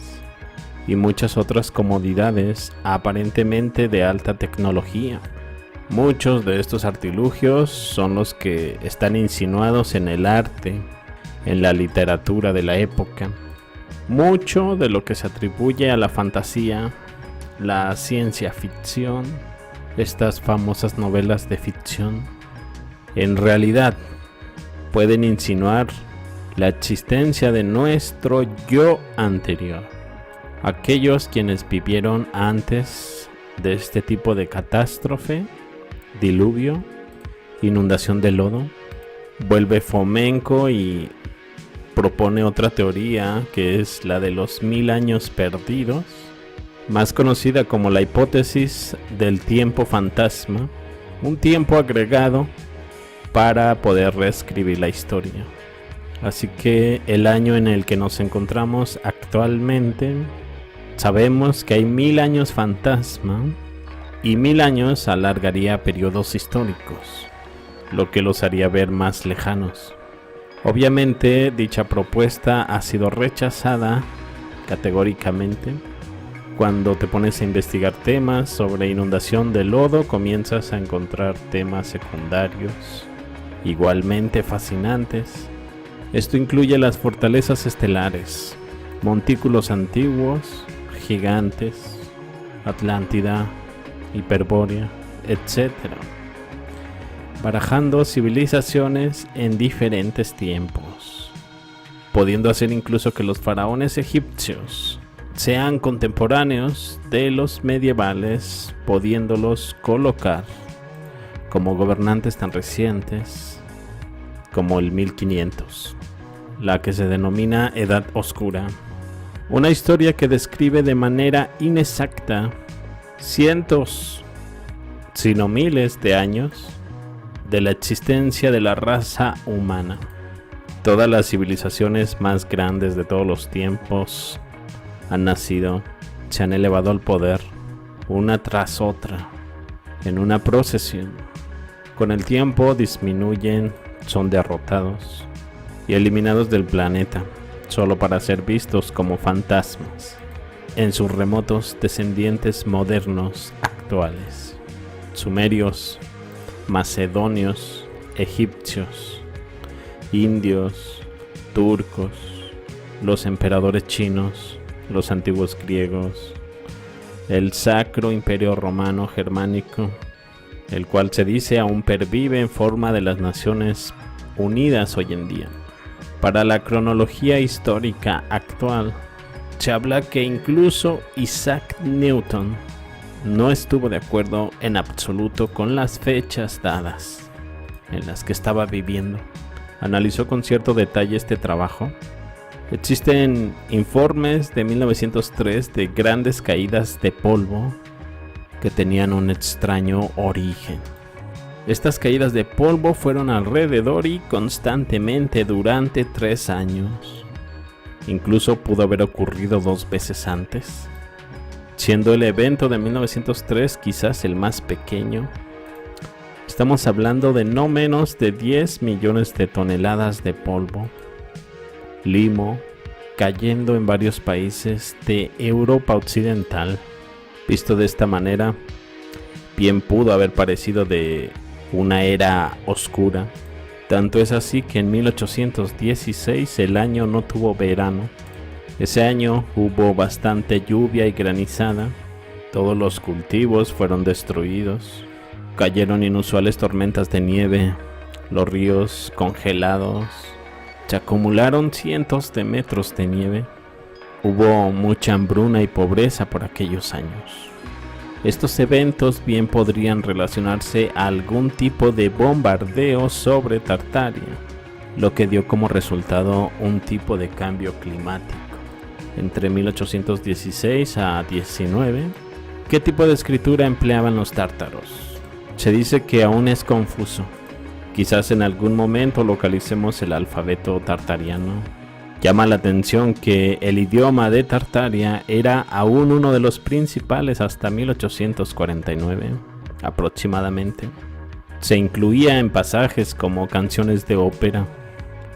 y muchas otras comodidades aparentemente de alta tecnología. Muchos de estos artilugios son los que están insinuados en el arte, en la literatura de la época. Mucho de lo que se atribuye a la fantasía, la ciencia ficción, estas famosas novelas de ficción, en realidad pueden insinuar la existencia de nuestro yo anterior. Aquellos quienes vivieron antes de este tipo de catástrofe, diluvio, inundación de lodo. Vuelve Fomenko y propone otra teoría que es la de los 1000 años perdidos, más conocida como la hipótesis del tiempo fantasma, un tiempo agregado para poder reescribir la historia. Así que el año en el que nos encontramos actualmente, sabemos que hay 1000 años fantasma y 1000 años alargaría periodos históricos, lo que los haría ver más lejanos. Obviamente dicha propuesta ha sido rechazada categóricamente. Cuando te pones a investigar temas sobre inundación de lodo, comienzas a encontrar temas secundarios igualmente fascinantes. Esto incluye las fortalezas estelares, montículos antiguos, gigantes, Atlántida, Hiperbórea, etc. Barajando civilizaciones en diferentes tiempos, pudiendo hacer incluso que los faraones egipcios sean contemporáneos de los medievales, pudiéndolos colocar como gobernantes tan recientes como el 1500, la que se denomina Edad Oscura. Una historia que describe de manera inexacta cientos, si no miles de años de la existencia de la raza humana. Todas las civilizaciones más grandes de todos los tiempos han nacido, se han elevado al poder, una tras otra, en una procesión. Con el tiempo disminuyen, son derrotados y eliminados del planeta, solo para ser vistos como fantasmas en sus remotos descendientes modernos actuales. Sumerios, macedonios, egipcios, indios, turcos, los emperadores chinos, los antiguos griegos, el Sacro Imperio Romano Germánico, el cual se dice aún pervive en forma de las Naciones Unidas hoy en día. Para la cronología histórica actual, se habla que incluso Isaac Newton no estuvo de acuerdo en absoluto con las fechas dadas en las que estaba viviendo. Analizó con cierto detalle este trabajo. Existen informes de 1903 de grandes caídas de polvo que tenían un extraño origen. Estas caídas de polvo fueron alrededor y constantemente durante 3 años. Incluso pudo haber ocurrido 2 veces antes, siendo el evento de 1903 quizás el más pequeño. Estamos hablando de no menos de 10 millones de toneladas de polvo, limo, cayendo en varios países de Europa Occidental. Visto de esta manera, bien pudo haber parecido de una era oscura. Tanto es así que en 1816 el año no tuvo verano. Ese año hubo bastante lluvia y granizada. Todos los cultivos fueron destruidos. Cayeron inusuales tormentas de nieve. Los ríos congelados. Se acumularon cientos de metros de nieve. Hubo mucha hambruna y pobreza por aquellos años. Estos eventos bien podrían relacionarse a algún tipo de bombardeo sobre Tartaria, lo que dio como resultado un tipo de cambio climático. Entre 1816 a 19, ¿qué tipo de escritura empleaban los tártaros? Se dice que aún es confuso. Quizás en algún momento localicemos el alfabeto tartariano. Llama la atención que el idioma de Tartaria era aún uno de los principales hasta 1849, aproximadamente. Se incluía en pasajes como canciones de ópera.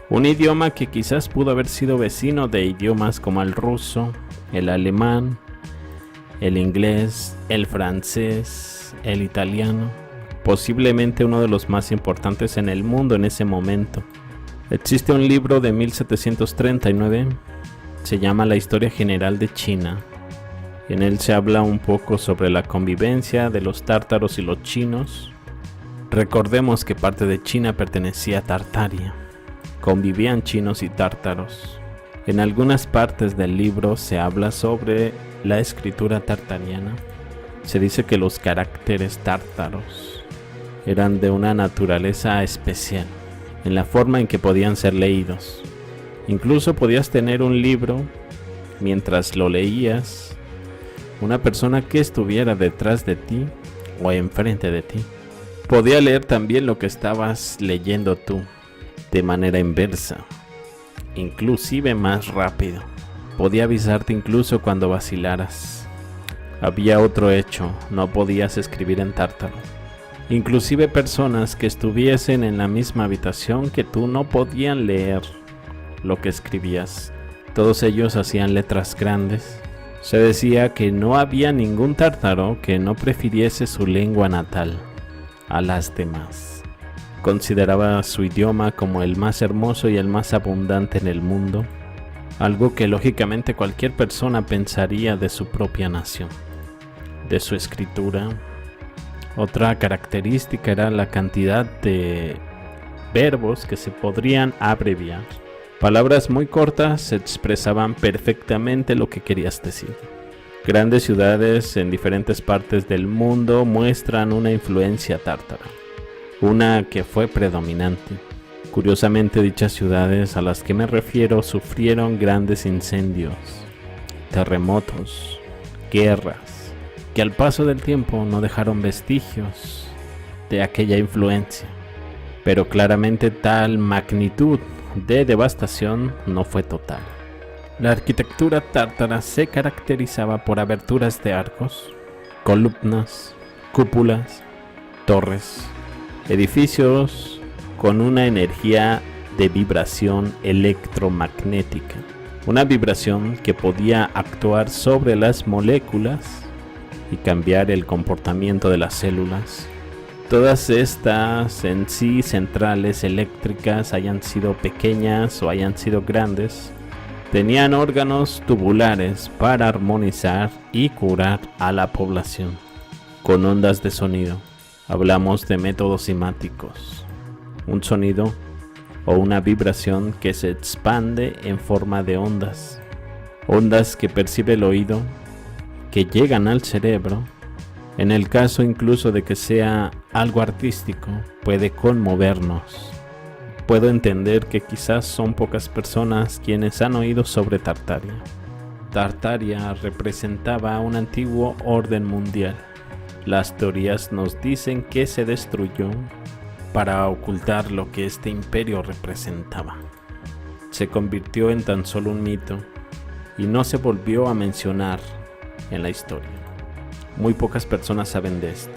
Un idioma que quizás pudo haber sido vecino de idiomas como el ruso, el alemán, el inglés, el francés, el italiano. Posiblemente uno de los más importantes en el mundo en ese momento. Existe un libro de 1739, se llama La Historia General de China. En él se habla un poco sobre la convivencia de los tártaros y los chinos. Recordemos que parte de China pertenecía a Tartaria. Convivían chinos y tártaros. En algunas partes del libro se habla sobre la escritura tartariana. Se dice que los caracteres tártaros eran de una naturaleza especial, en la forma en que podían ser leídos. Incluso podías tener un libro, mientras lo leías, una persona que estuviera detrás de ti o enfrente de ti podía leer también lo que estabas leyendo tú, de manera inversa, inclusive más rápido. Podía avisarte incluso cuando vacilaras. Había otro hecho, no podías escribir en tártaro. Inclusive personas que estuviesen en la misma habitación que tú no podían leer lo que escribías. Todos ellos hacían letras grandes. Se decía que no había ningún tártaro que no prefiriese su lengua natal a las demás. Consideraba su idioma como el más hermoso y el más abundante en el mundo, algo que lógicamente cualquier persona pensaría de su propia nación, de su escritura. Otra característica era la cantidad de verbos que se podrían abreviar. Palabras muy cortas expresaban perfectamente lo que querías decir. Grandes ciudades en diferentes partes del mundo muestran una influencia tártara, una que fue predominante. Curiosamente, dichas ciudades a las que me refiero sufrieron grandes incendios, terremotos, guerras, que al paso del tiempo no dejaron vestigios de aquella influencia. Pero claramente tal magnitud de devastación no fue total. La arquitectura tártara se caracterizaba por aberturas de arcos, columnas, cúpulas, torres, edificios con una energía de vibración electromagnética, una vibración que podía actuar sobre las moléculas y cambiar el comportamiento de las células. Todas estas en sí centrales eléctricas, hayan sido pequeñas o hayan sido grandes, tenían órganos tubulares para armonizar y curar a la población. Con ondas de sonido, hablamos de métodos simáticos, un sonido o una vibración que se expande en forma de ondas, ondas que percibe el oído, que llegan al cerebro. En el caso incluso de que sea algo artístico, puede conmovernos. Puedo entender que quizás son pocas personas quienes han oído sobre Tartaria. Tartaria representaba un antiguo orden mundial. Las teorías nos dicen que se destruyó para ocultar lo que este imperio representaba. Se convirtió en tan solo un mito y no se volvió a mencionar en la historia. Muy pocas personas saben de esto,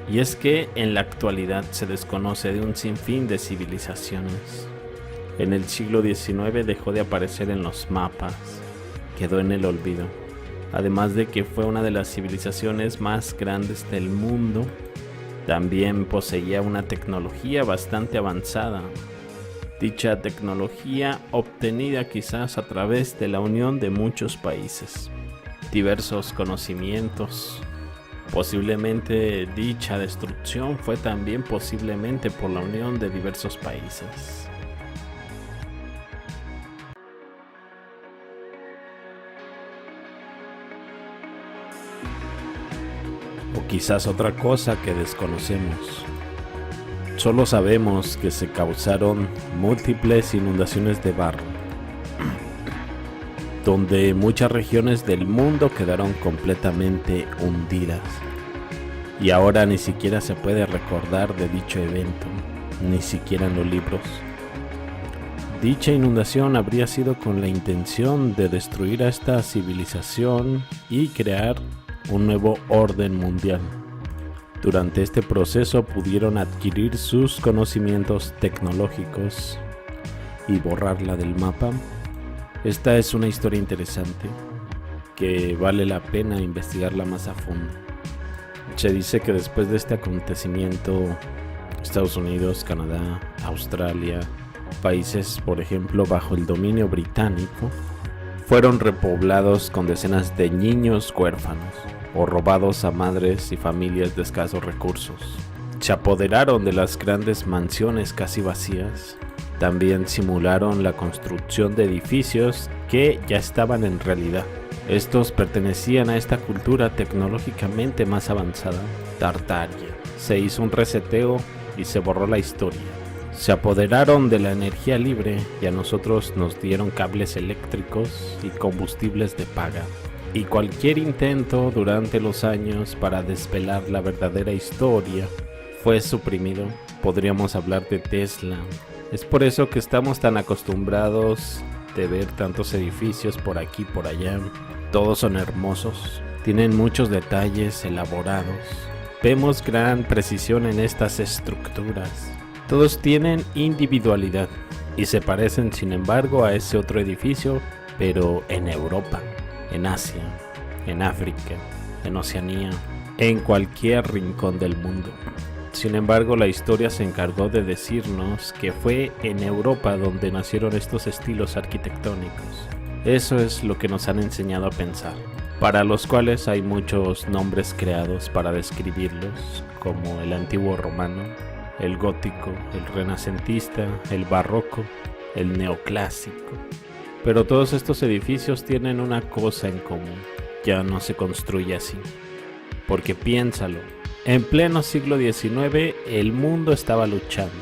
y es que en la actualidad se desconoce de un sinfín de civilizaciones. En el siglo XIX dejó de aparecer en los mapas, quedó en el olvido, además de que fue una de las civilizaciones más grandes del mundo. También poseía una tecnología bastante avanzada, dicha tecnología obtenida quizás a través de la unión de muchos países, diversos conocimientos. Posiblemente dicha destrucción fue también posiblemente por la unión de diversos países. O quizás otra cosa que desconocemos. Solo sabemos que se causaron múltiples inundaciones de barro, donde muchas regiones del mundo quedaron completamente hundidas. y ahora ni siquiera se puede recordar de dicho evento, ni siquiera en los libros. Dicha inundación habría sido con la intención de destruir a esta civilización y crear un nuevo orden mundial. Durante este proceso pudieron adquirir sus conocimientos tecnológicos y borrarla del mapa. Esta es una historia interesante que vale la pena investigarla más a fondo. Se dice que después de este acontecimiento, Estados Unidos, Canadá, Australia, países, por ejemplo, bajo el dominio británico, fueron repoblados con decenas de niños huérfanos o robados a madres y familias de escasos recursos. Se apoderaron de las grandes mansiones casi vacías. También simularon la construcción de edificios que ya estaban en realidad. Estos pertenecían a esta cultura tecnológicamente más avanzada, Tartaria. Se hizo un reseteo y se borró la historia. Se apoderaron de la energía libre y a nosotros nos dieron cables eléctricos y combustibles de paga. Y cualquier intento durante los años para desvelar la verdadera historia fue suprimido. Podríamos hablar de Tesla. Es por eso que estamos tan acostumbrados de ver tantos edificios por aquí y por allá. Todos son hermosos, tienen muchos detalles elaborados. Vemos gran precisión en estas estructuras. Todos tienen individualidad y se parecen, sin embargo, a ese otro edificio, pero en Europa, en Asia, en África, en Oceanía, en cualquier rincón del mundo. Sin embargo, la historia se encargó de decirnos que fue en Europa donde nacieron estos estilos arquitectónicos. Eso es lo que nos han enseñado a pensar, para los cuales hay muchos nombres creados para describirlos, como el antiguo romano, el gótico, el renacentista, el barroco, el neoclásico. Pero todos estos edificios tienen una cosa en común: ya no se construye así. Porque piénsalo, en pleno siglo XIX el mundo estaba luchando,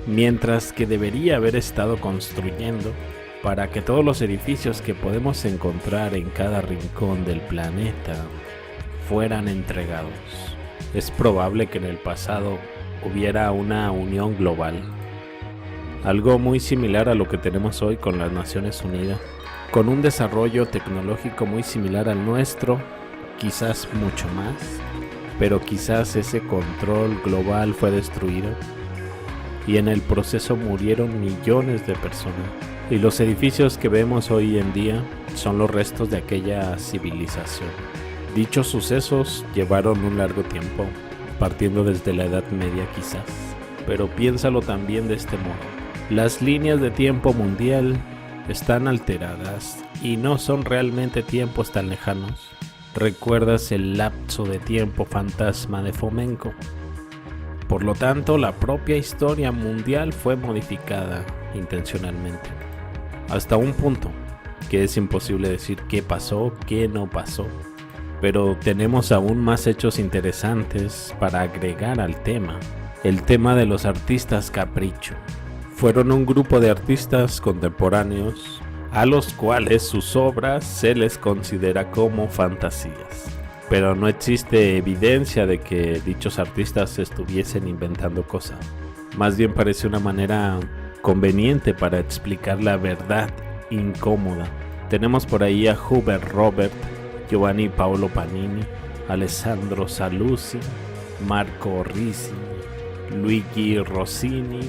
mientras que debería haber estado construyendo para que todos los edificios que podemos encontrar en cada rincón del planeta fueran entregados. Es probable que en el pasado hubiera una unión global, algo muy similar a lo que tenemos hoy con las Naciones Unidas, con un desarrollo tecnológico muy similar al nuestro, quizás mucho más, pero quizás ese control global fue destruido y en el proceso murieron millones de personas. Y los edificios que vemos hoy en día son los restos de aquella civilización. Dichos sucesos llevaron un largo tiempo, partiendo desde la Edad Media quizás, pero piénsalo también de este modo: las líneas de tiempo mundial están alteradas y no son realmente tiempos tan lejanos. ¿Recuerdas el lapso de tiempo fantasma de Fomenko? Por lo tanto, la propia historia mundial fue modificada intencionalmente, hasta un punto que es imposible decir qué pasó, qué no pasó. Pero tenemos aún más hechos interesantes para agregar al tema. El tema de los artistas capricho. Fueron un grupo de artistas contemporáneos a los cuales sus obras se les considera como fantasías. Pero no existe evidencia de que dichos artistas estuviesen inventando cosas. Más bien parece una manera conveniente para explicar la verdad incómoda. Tenemos por ahí a Hubert Robert, Giovanni Paolo Panini, Alessandro Saluzzi, Marco Risi, Luigi Rossini,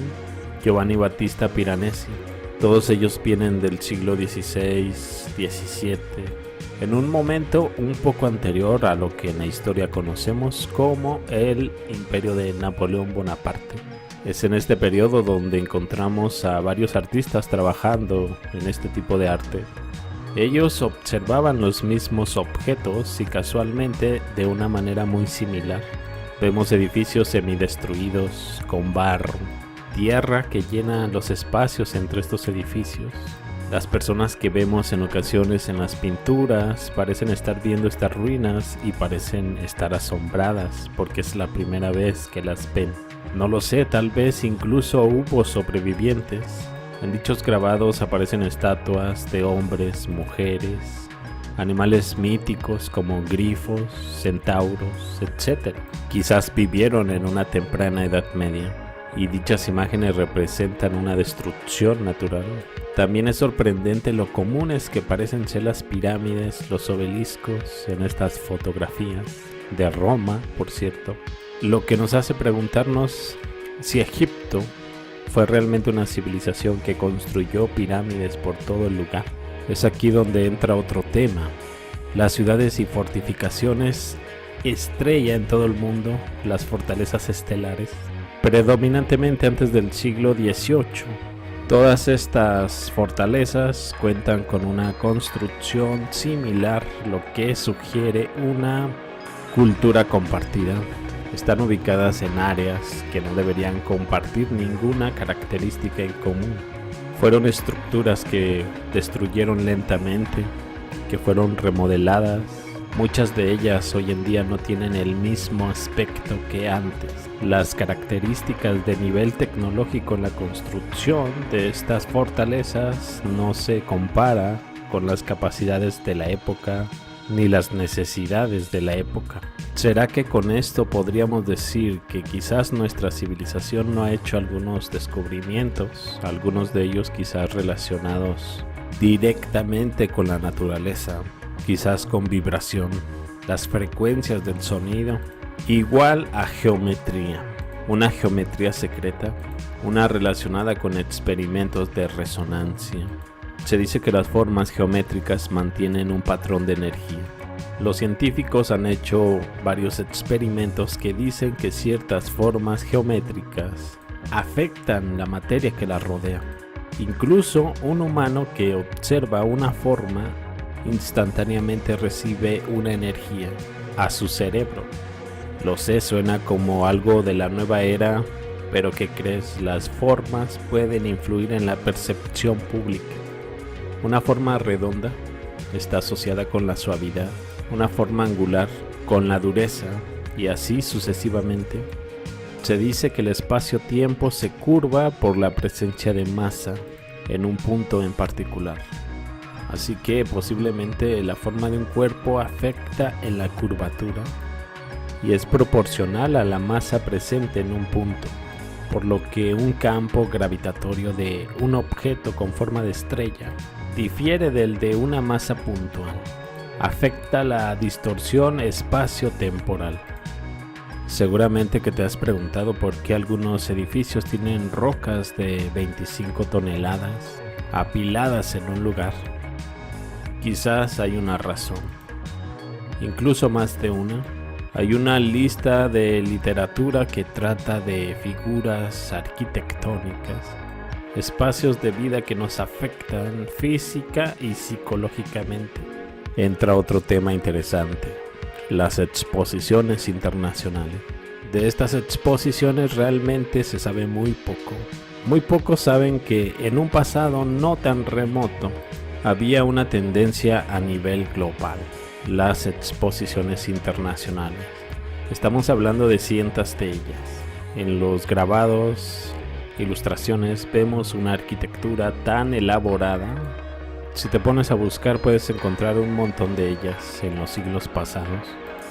Giovanni Battista Piranesi. Todos ellos vienen del siglo XVI, XVII, en un momento un poco anterior a lo que en la historia conocemos como el Imperio de Napoleón Bonaparte. Es en este periodo donde encontramos a varios artistas trabajando en este tipo de arte. Ellos observaban los mismos objetos y casualmente de una manera muy similar. Vemos edificios semidestruidos con barro, tierra que llena los espacios entre estos edificios. Las personas que vemos en ocasiones en las pinturas parecen estar viendo estas ruinas y parecen estar asombradas porque es la primera vez que las ven. No lo sé, tal vez incluso hubo sobrevivientes. En dichos grabados aparecen estatuas de hombres, mujeres, animales míticos como grifos, centauros, etc. Quizás vivieron en una temprana Edad Media y dichas imágenes representan una destrucción natural. También es sorprendente lo comunes que parecen ser las pirámides, los obeliscos en estas fotografías, de Roma, por cierto, lo que nos hace preguntarnos si Egipto fue realmente una civilización que construyó pirámides por todo el lugar. Es aquí donde entra otro tema, las ciudades y fortificaciones estrella en todo el mundo, las fortalezas estelares, predominantemente antes del siglo XVIII. Todas estas fortalezas cuentan con una construcción similar, lo que sugiere una cultura compartida. Están ubicadas en áreas que no deberían compartir ninguna característica en común. Fueron estructuras que destruyeron lentamente, que fueron remodeladas. Muchas de ellas hoy en día no tienen el mismo aspecto que antes. Las características de nivel tecnológico en la construcción de estas fortalezas no se compara con las capacidades de la época ni las necesidades de la época. ¿Será que con esto podríamos decir que quizás nuestra civilización no ha hecho algunos descubrimientos, algunos de ellos quizás relacionados directamente con la naturaleza, quizás con vibración, las frecuencias del sonido, igual a geometría, una geometría secreta, una relacionada con experimentos de resonancia? Se dice que las formas geométricas mantienen un patrón de energía. Los científicos han hecho varios experimentos que dicen que ciertas formas geométricas afectan la materia que la rodea. Incluso un humano que observa una forma instantáneamente recibe una energía a su cerebro. Lo sé, suena como algo de la nueva era, pero ¿qué crees? Las formas pueden influir en la percepción pública. Una forma redonda está asociada con la suavidad, una forma angular con la dureza y así sucesivamente. Se dice que el espacio-tiempo se curva por la presencia de masa en un punto en particular. Así que posiblemente la forma de un cuerpo afecta en la curvatura y es proporcional a la masa presente en un punto, por lo que un campo gravitatorio de un objeto con forma de estrella difiere del de una masa puntual. Afecta la distorsión espacio-temporal. Seguramente que te has preguntado por qué algunos edificios tienen rocas de 25 toneladas apiladas en un lugar. Quizás hay una razón, incluso más de una. Hay una lista de literatura que trata de figuras arquitectónicas, espacios de vida que nos afectan física y psicológicamente. Entra otro tema interesante, las exposiciones internacionales. De estas exposiciones realmente se sabe muy poco. Muy pocos saben que en un pasado no tan remoto había una tendencia a nivel global, las exposiciones internacionales. Estamos hablando de cientos de ellas. En los grabados, ilustraciones, vemos una arquitectura tan elaborada. Si te pones a buscar puedes encontrar un montón de ellas en los siglos pasados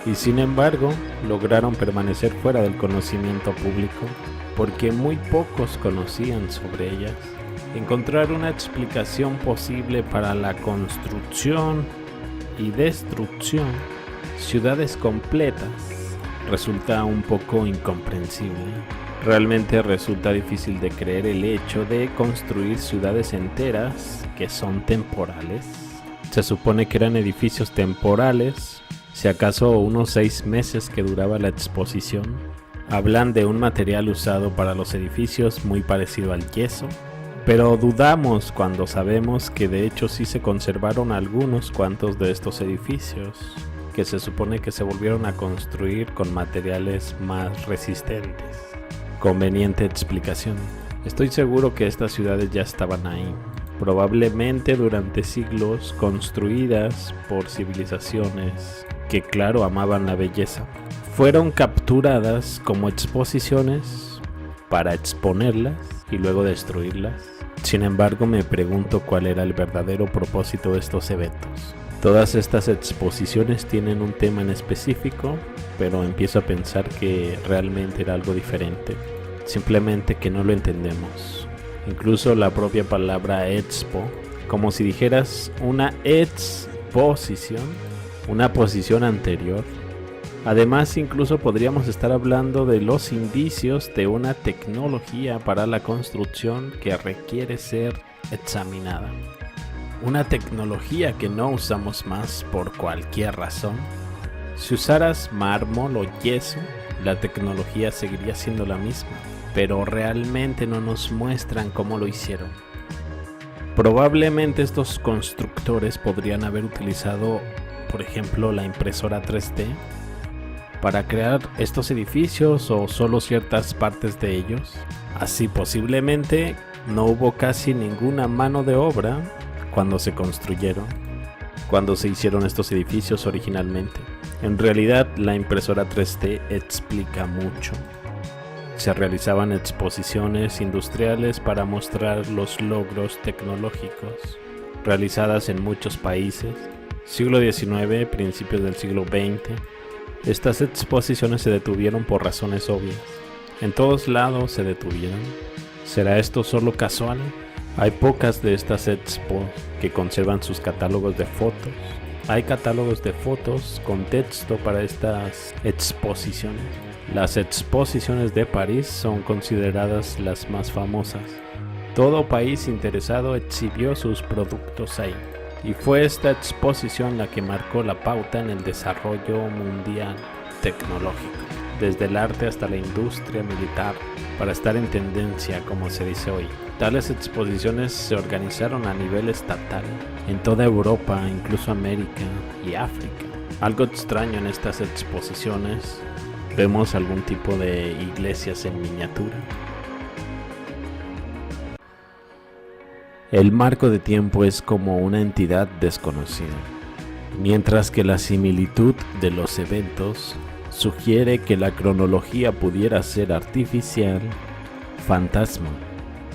y sin embargo lograron permanecer fuera del conocimiento público porque muy pocos conocían sobre ellas. Encontrar una explicación posible para la construcción y destrucción ciudades completas resulta un poco incomprensible. Realmente resulta difícil de creer el hecho de construir ciudades enteras que son temporales. Se supone que eran edificios temporales, si acaso unos 6 meses que duraba la exposición. Hablan de un material usado para los edificios muy parecido al yeso, pero dudamos cuando sabemos que de hecho sí se conservaron algunos cuantos de estos edificios, que se supone que se volvieron a construir con materiales más resistentes. Conveniente explicación. Estoy seguro que estas ciudades ya estaban ahí, probablemente durante siglos construidas por civilizaciones que claro amaban la belleza. Fueron capturadas como exposiciones para exponerlas y luego destruirlas. Sin embargo, me pregunto cuál era el verdadero propósito de estos eventos. Todas estas exposiciones tienen un tema en específico, pero empiezo a pensar que realmente era algo diferente, simplemente que no lo entendemos. Incluso la propia palabra expo, como si dijeras una exposición, una posición anterior. Además, incluso podríamos estar hablando de los indicios de una tecnología para la construcción que requiere ser examinada. Una tecnología que no usamos más por cualquier razón. Si usaras mármol o yeso, la tecnología seguiría siendo la misma, pero realmente no nos muestran cómo lo hicieron. Probablemente estos constructores podrían haber utilizado, por ejemplo, la impresora 3D para crear estos edificios o solo ciertas partes de ellos. Así posiblemente no hubo casi ninguna mano de obra cuando se construyeron, cuando se hicieron estos edificios originalmente. En realidad la impresora 3D explica mucho. Se realizaban exposiciones industriales para mostrar los logros tecnológicos realizadas en muchos países. Siglo XIX, principios del siglo XX. Estas exposiciones se detuvieron por razones obvias. En todos lados se detuvieron. ¿Será esto solo casual? Hay pocas de estas expos que conservan sus catálogos de fotos. Hay catálogos de fotos con texto para estas exposiciones. Las exposiciones de París son consideradas las más famosas. Todo país interesado exhibió sus productos ahí. Y fue esta exposición la que marcó la pauta en el desarrollo mundial tecnológico, desde el arte hasta la industria militar, para estar en tendencia, como se dice hoy. Tales exposiciones se organizaron a nivel estatal, en toda Europa, incluso América y África. Algo extraño en estas exposiciones, vemos algún tipo de iglesias en miniatura. El marco de tiempo es como una entidad desconocida, mientras que la similitud de los eventos sugiere que la cronología pudiera ser artificial, fantasma.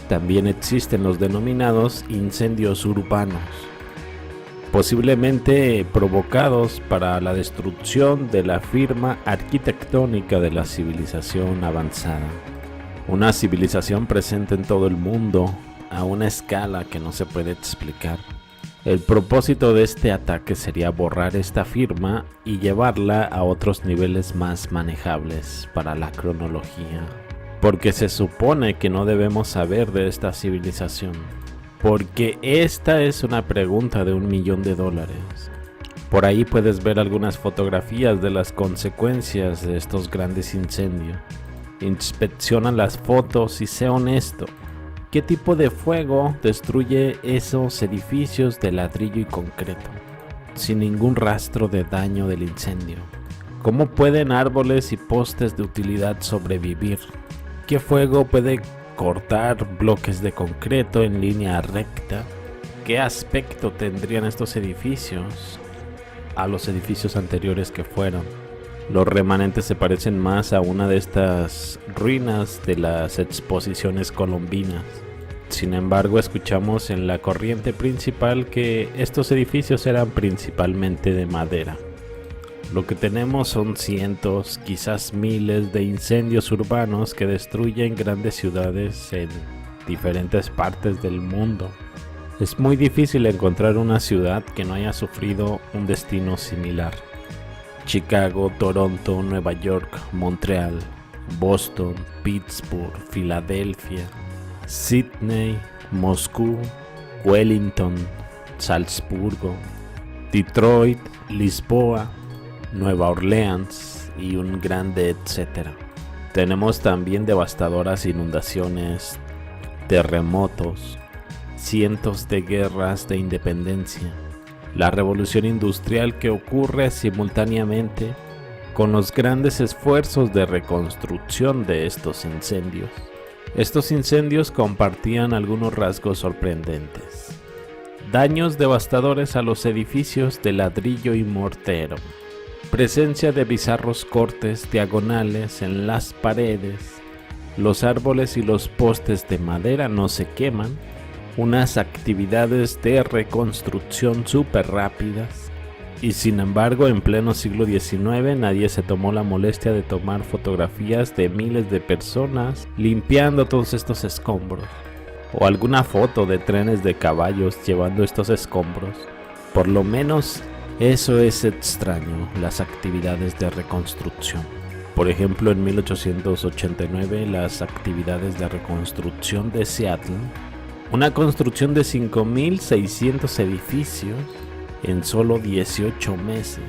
También existen los denominados incendios urbanos, posiblemente provocados para la destrucción de la firma arquitectónica de la civilización avanzada. Una civilización presente en todo el mundo, a una escala que no se puede explicar. El propósito de este ataque sería borrar esta firma y llevarla a otros niveles más manejables para la cronología, porque se supone que no debemos saber de esta civilización, porque esta es una pregunta de $1 millón. Por ahí puedes ver algunas fotografías de las consecuencias de estos grandes incendios. Inspecciona las fotos y sé honesto. ¿Qué tipo de fuego destruye esos edificios de ladrillo y concreto, sin ningún rastro de daño del incendio? ¿Cómo pueden árboles y postes de utilidad sobrevivir? ¿Qué fuego puede cortar bloques de concreto en línea recta? ¿Qué aspecto tendrían estos edificios a los edificios anteriores que fueron? Los remanentes se parecen más a una de estas ruinas de las exposiciones colombinas. Sin embargo, escuchamos en la corriente principal que estos edificios eran principalmente de madera. Lo que tenemos son cientos, quizás miles de incendios urbanos que destruyen grandes ciudades en diferentes partes del mundo. Es muy difícil encontrar una ciudad que no haya sufrido un destino similar. Chicago, Toronto, Nueva York, Montreal, Boston, Pittsburgh, Filadelfia, Sydney, Moscú, Wellington, Salzburgo, Detroit, Lisboa, Nueva Orleans y un grande etcétera. Tenemos también devastadoras inundaciones, terremotos, cientos de guerras de independencia, la revolución industrial que ocurre simultáneamente con los grandes esfuerzos de reconstrucción de estos incendios. Estos incendios compartían algunos rasgos sorprendentes. Daños devastadores a los edificios de ladrillo y mortero. Presencia de bizarros cortes diagonales en las paredes. Los árboles y los postes de madera no se queman. Unas actividades de reconstrucción súper rápidas. Y sin embargo, en pleno siglo XIX nadie se tomó la molestia de tomar fotografías de miles de personas limpiando todos estos escombros, o alguna foto de trenes de caballos llevando estos escombros. Por lo menos eso es extraño, las actividades de reconstrucción. Por ejemplo, en 1889 las actividades de reconstrucción de Seattle, una construcción de 5.600 edificios en solo 18 meses.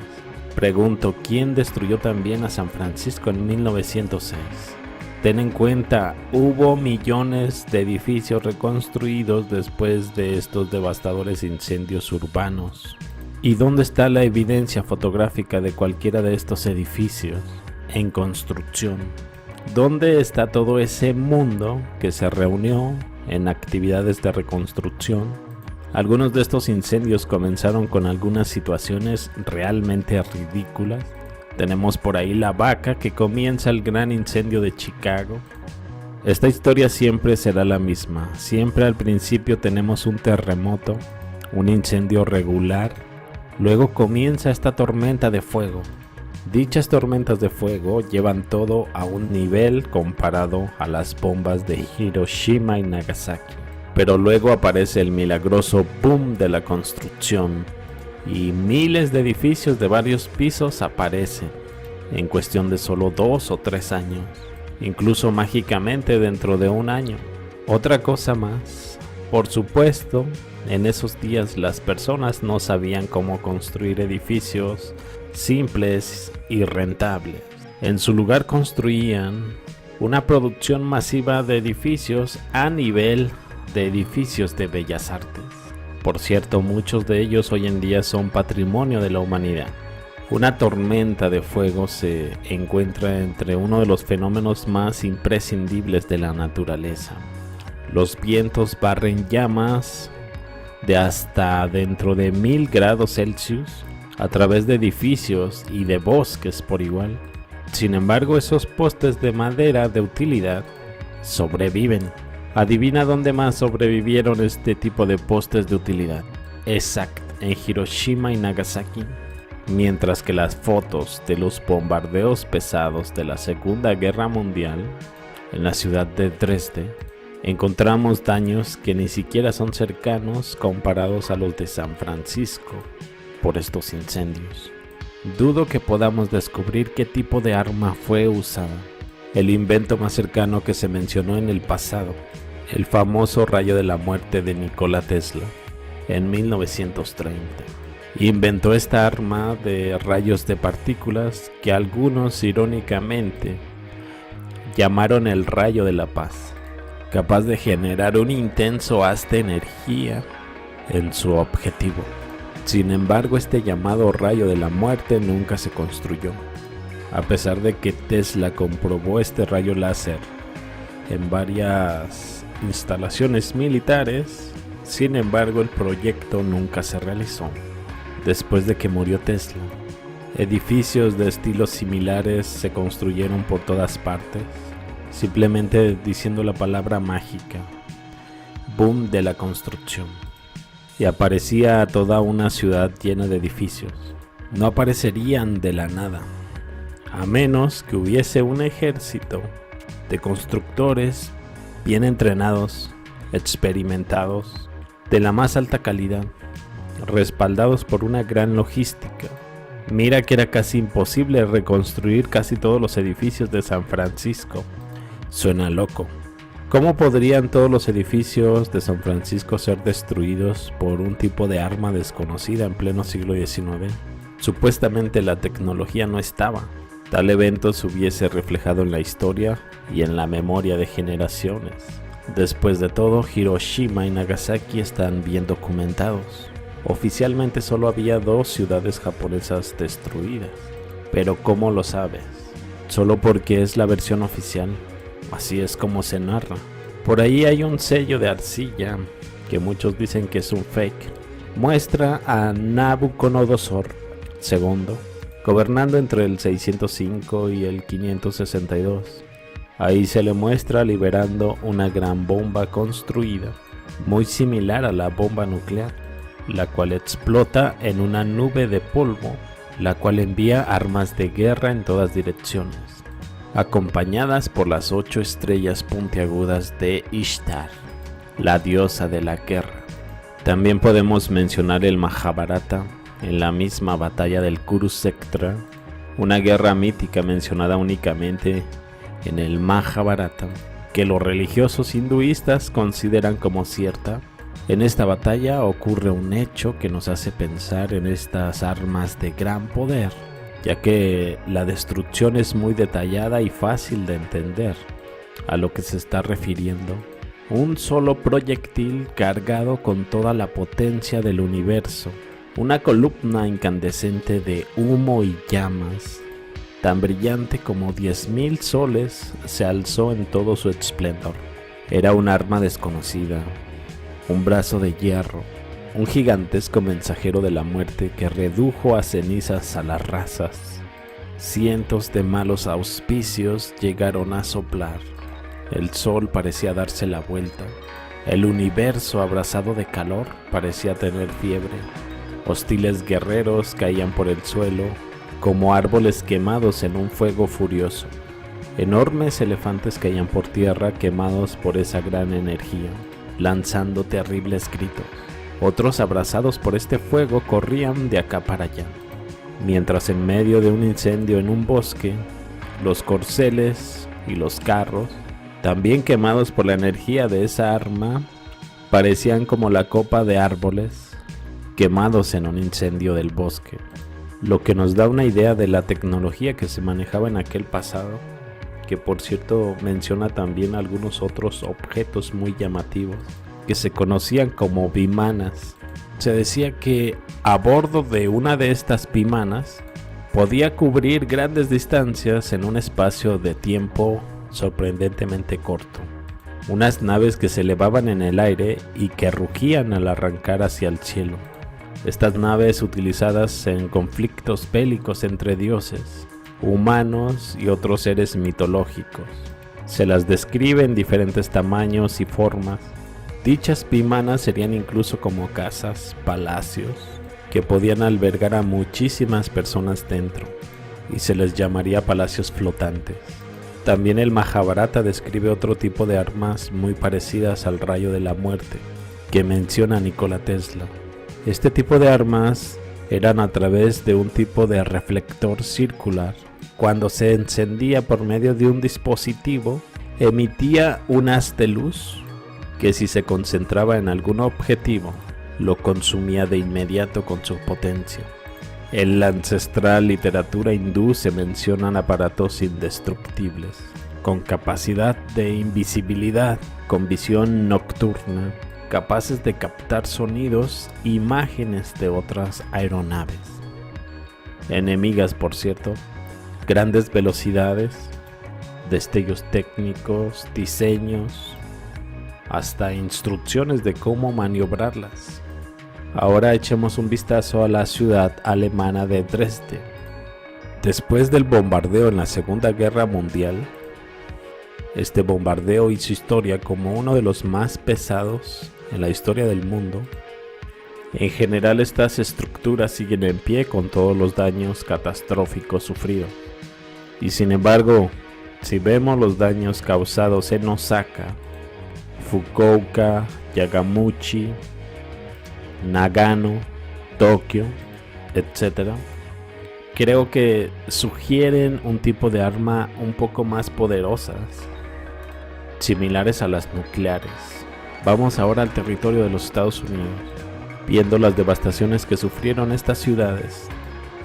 Pregunto, ¿quién destruyó también a San Francisco en 1906? Ten en cuenta, hubo millones de edificios reconstruidos después de estos devastadores incendios urbanos. ¿Y dónde está la evidencia fotográfica de cualquiera de estos edificios en construcción? ¿Dónde está todo ese mundo que se reunió en actividades de reconstrucción? Algunos de estos incendios comenzaron con algunas situaciones realmente ridículas. Tenemos por ahí la vaca que comienza el gran incendio de Chicago. Esta historia siempre será la misma. Siempre al principio tenemos un terremoto, un incendio regular. Luego comienza esta tormenta de fuego. Dichas tormentas de fuego llevan todo a un nivel comparado a las bombas de Hiroshima y Nagasaki. Pero luego aparece el milagroso boom de la construcción y miles de edificios de varios pisos aparecen en cuestión de solo 2 o 3 años, incluso mágicamente dentro de un año. Otra cosa más, por supuesto, en esos días las personas no sabían cómo construir edificios simples y rentables. En su lugar construían una producción masiva de edificios a nivel de edificios de bellas artes. Por cierto, muchos de ellos hoy en día son patrimonio de la humanidad. Una tormenta de fuego se encuentra entre uno de los fenómenos más imprescindibles de la naturaleza. Los vientos barren llamas de hasta dentro de 1000 grados Celsius a través de edificios y de bosques por igual. Sin embargo, esos postes de madera de utilidad sobreviven. Adivina dónde más sobrevivieron este tipo de postes de utilidad. Exacto, en Hiroshima y Nagasaki. Mientras que las fotos de los bombardeos pesados de la Segunda Guerra Mundial en la ciudad de Dresde, encontramos daños que ni siquiera son cercanos comparados a los de San Francisco por estos incendios. Dudo que podamos descubrir qué tipo de arma fue usada. El invento más cercano que se mencionó en el pasado, el famoso rayo de la muerte de Nikola Tesla, en 1930. Inventó esta arma de rayos de partículas que algunos irónicamente llamaron el rayo de la paz, capaz de generar un intenso haz de energía en su objetivo. Sin embargo, este llamado rayo de la muerte nunca se construyó, a pesar de que Tesla comprobó este rayo láser en varias instalaciones militares. Sin embargo, el proyecto nunca se realizó. Después de que murió Tesla, edificios de estilos similares se construyeron por todas partes, simplemente diciendo la palabra mágica, boom de la construcción, y aparecía toda una ciudad llena de edificios. No aparecerían de la nada, a menos que hubiese un ejército de constructores bien entrenados, experimentados, de la más alta calidad, respaldados por una gran logística. Mira que era casi imposible reconstruir casi todos los edificios de San Francisco. Suena loco. ¿Cómo podrían todos los edificios de San Francisco ser destruidos por un tipo de arma desconocida en pleno siglo XIX? Supuestamente la tecnología no estaba. Tal evento se hubiese reflejado en la historia y en la memoria de generaciones. Después de todo, Hiroshima y Nagasaki están bien documentados. Oficialmente solo había 2 ciudades japonesas destruidas. Pero ¿cómo lo sabes? Solo porque es la versión oficial. Así es como se narra. Por ahí hay un sello de arcilla, que muchos dicen que es un fake. Muestra a Nabucodonosor II gobernando entre el 605 y el 562. Ahí se le muestra liberando una gran bomba construida, muy similar a la bomba nuclear. la cual explota en una nube de polvo, la cual envía armas de guerra en todas direcciones, acompañadas por las 8 estrellas puntiagudas de Ishtar, la diosa de la guerra. También podemos mencionar el Mahabharata en la misma batalla del Kurukshetra, una guerra mítica mencionada únicamente en el Mahabharata, que los religiosos hinduistas consideran como cierta. En esta batalla ocurre un hecho que nos hace pensar en estas armas de gran poder, ya que la destrucción es muy detallada y fácil de entender a lo que se está refiriendo. Un solo proyectil cargado con toda la potencia del universo, una columna incandescente de humo y llamas, tan brillante como 10.000 soles, se alzó en todo su esplendor. Era un arma desconocida, un brazo de hierro, un gigantesco mensajero de la muerte que redujo a cenizas a las razas. Cientos de malos auspicios llegaron a soplar. El sol parecía darse la vuelta. El universo, abrasado de calor, parecía tener fiebre. Hostiles guerreros caían por el suelo, como árboles quemados en un fuego furioso. Enormes elefantes caían por tierra quemados por esa gran energía, lanzando terribles gritos. Otros, abrazados por este fuego, corrían de acá para allá, mientras en medio de un incendio en un bosque, los corceles y los carros, también quemados por la energía de esa arma, parecían como la copa de árboles quemados en un incendio del bosque, lo que nos da una idea de la tecnología que se manejaba en aquel pasado, que por cierto menciona también algunos otros objetos muy llamativos que se conocían como vimanas. Se decía que a bordo de una de estas vimanas podía cubrir grandes distancias en un espacio de tiempo sorprendentemente corto. Unas naves que se elevaban en el aire y que rugían al arrancar hacia el cielo. Estas naves utilizadas en conflictos bélicos entre dioses, humanos y otros seres mitológicos. Se las describe en diferentes tamaños y formas. Dichas vimanas serían incluso como casas, palacios, que podían albergar a muchísimas personas dentro, y se les llamaría palacios flotantes. También el Mahabharata describe otro tipo de armas muy parecidas al rayo de la muerte, que menciona Nikola Tesla. Este tipo de armas eran a través de un tipo de reflector circular. Cuando se encendía por medio de un dispositivo, emitía un haz de luz que, si se concentraba en algún objetivo, lo consumía de inmediato con su potencia. En la ancestral literatura hindú se mencionan aparatos indestructibles, con capacidad de invisibilidad, con visión nocturna, capaces de captar sonidos e imágenes de otras aeronaves. Enemigas, por cierto, grandes velocidades, destellos técnicos, diseños, hasta instrucciones de cómo maniobrarlas. Ahora echemos un vistazo a la ciudad alemana de Dresde. Después del bombardeo en la Segunda Guerra Mundial, este bombardeo hizo historia como uno de los más pesados en la historia del mundo. En general, estas estructuras siguen en pie con todos los daños catastróficos sufridos. Y sin embargo, si vemos los daños causados en Osaka, Fukuoka, Yamaguchi, Nagano, Tokio, etc., creo que sugieren un tipo de arma un poco más poderosas, similares a las nucleares. Vamos ahora al territorio de los Estados Unidos. Viendo las devastaciones que sufrieron estas ciudades,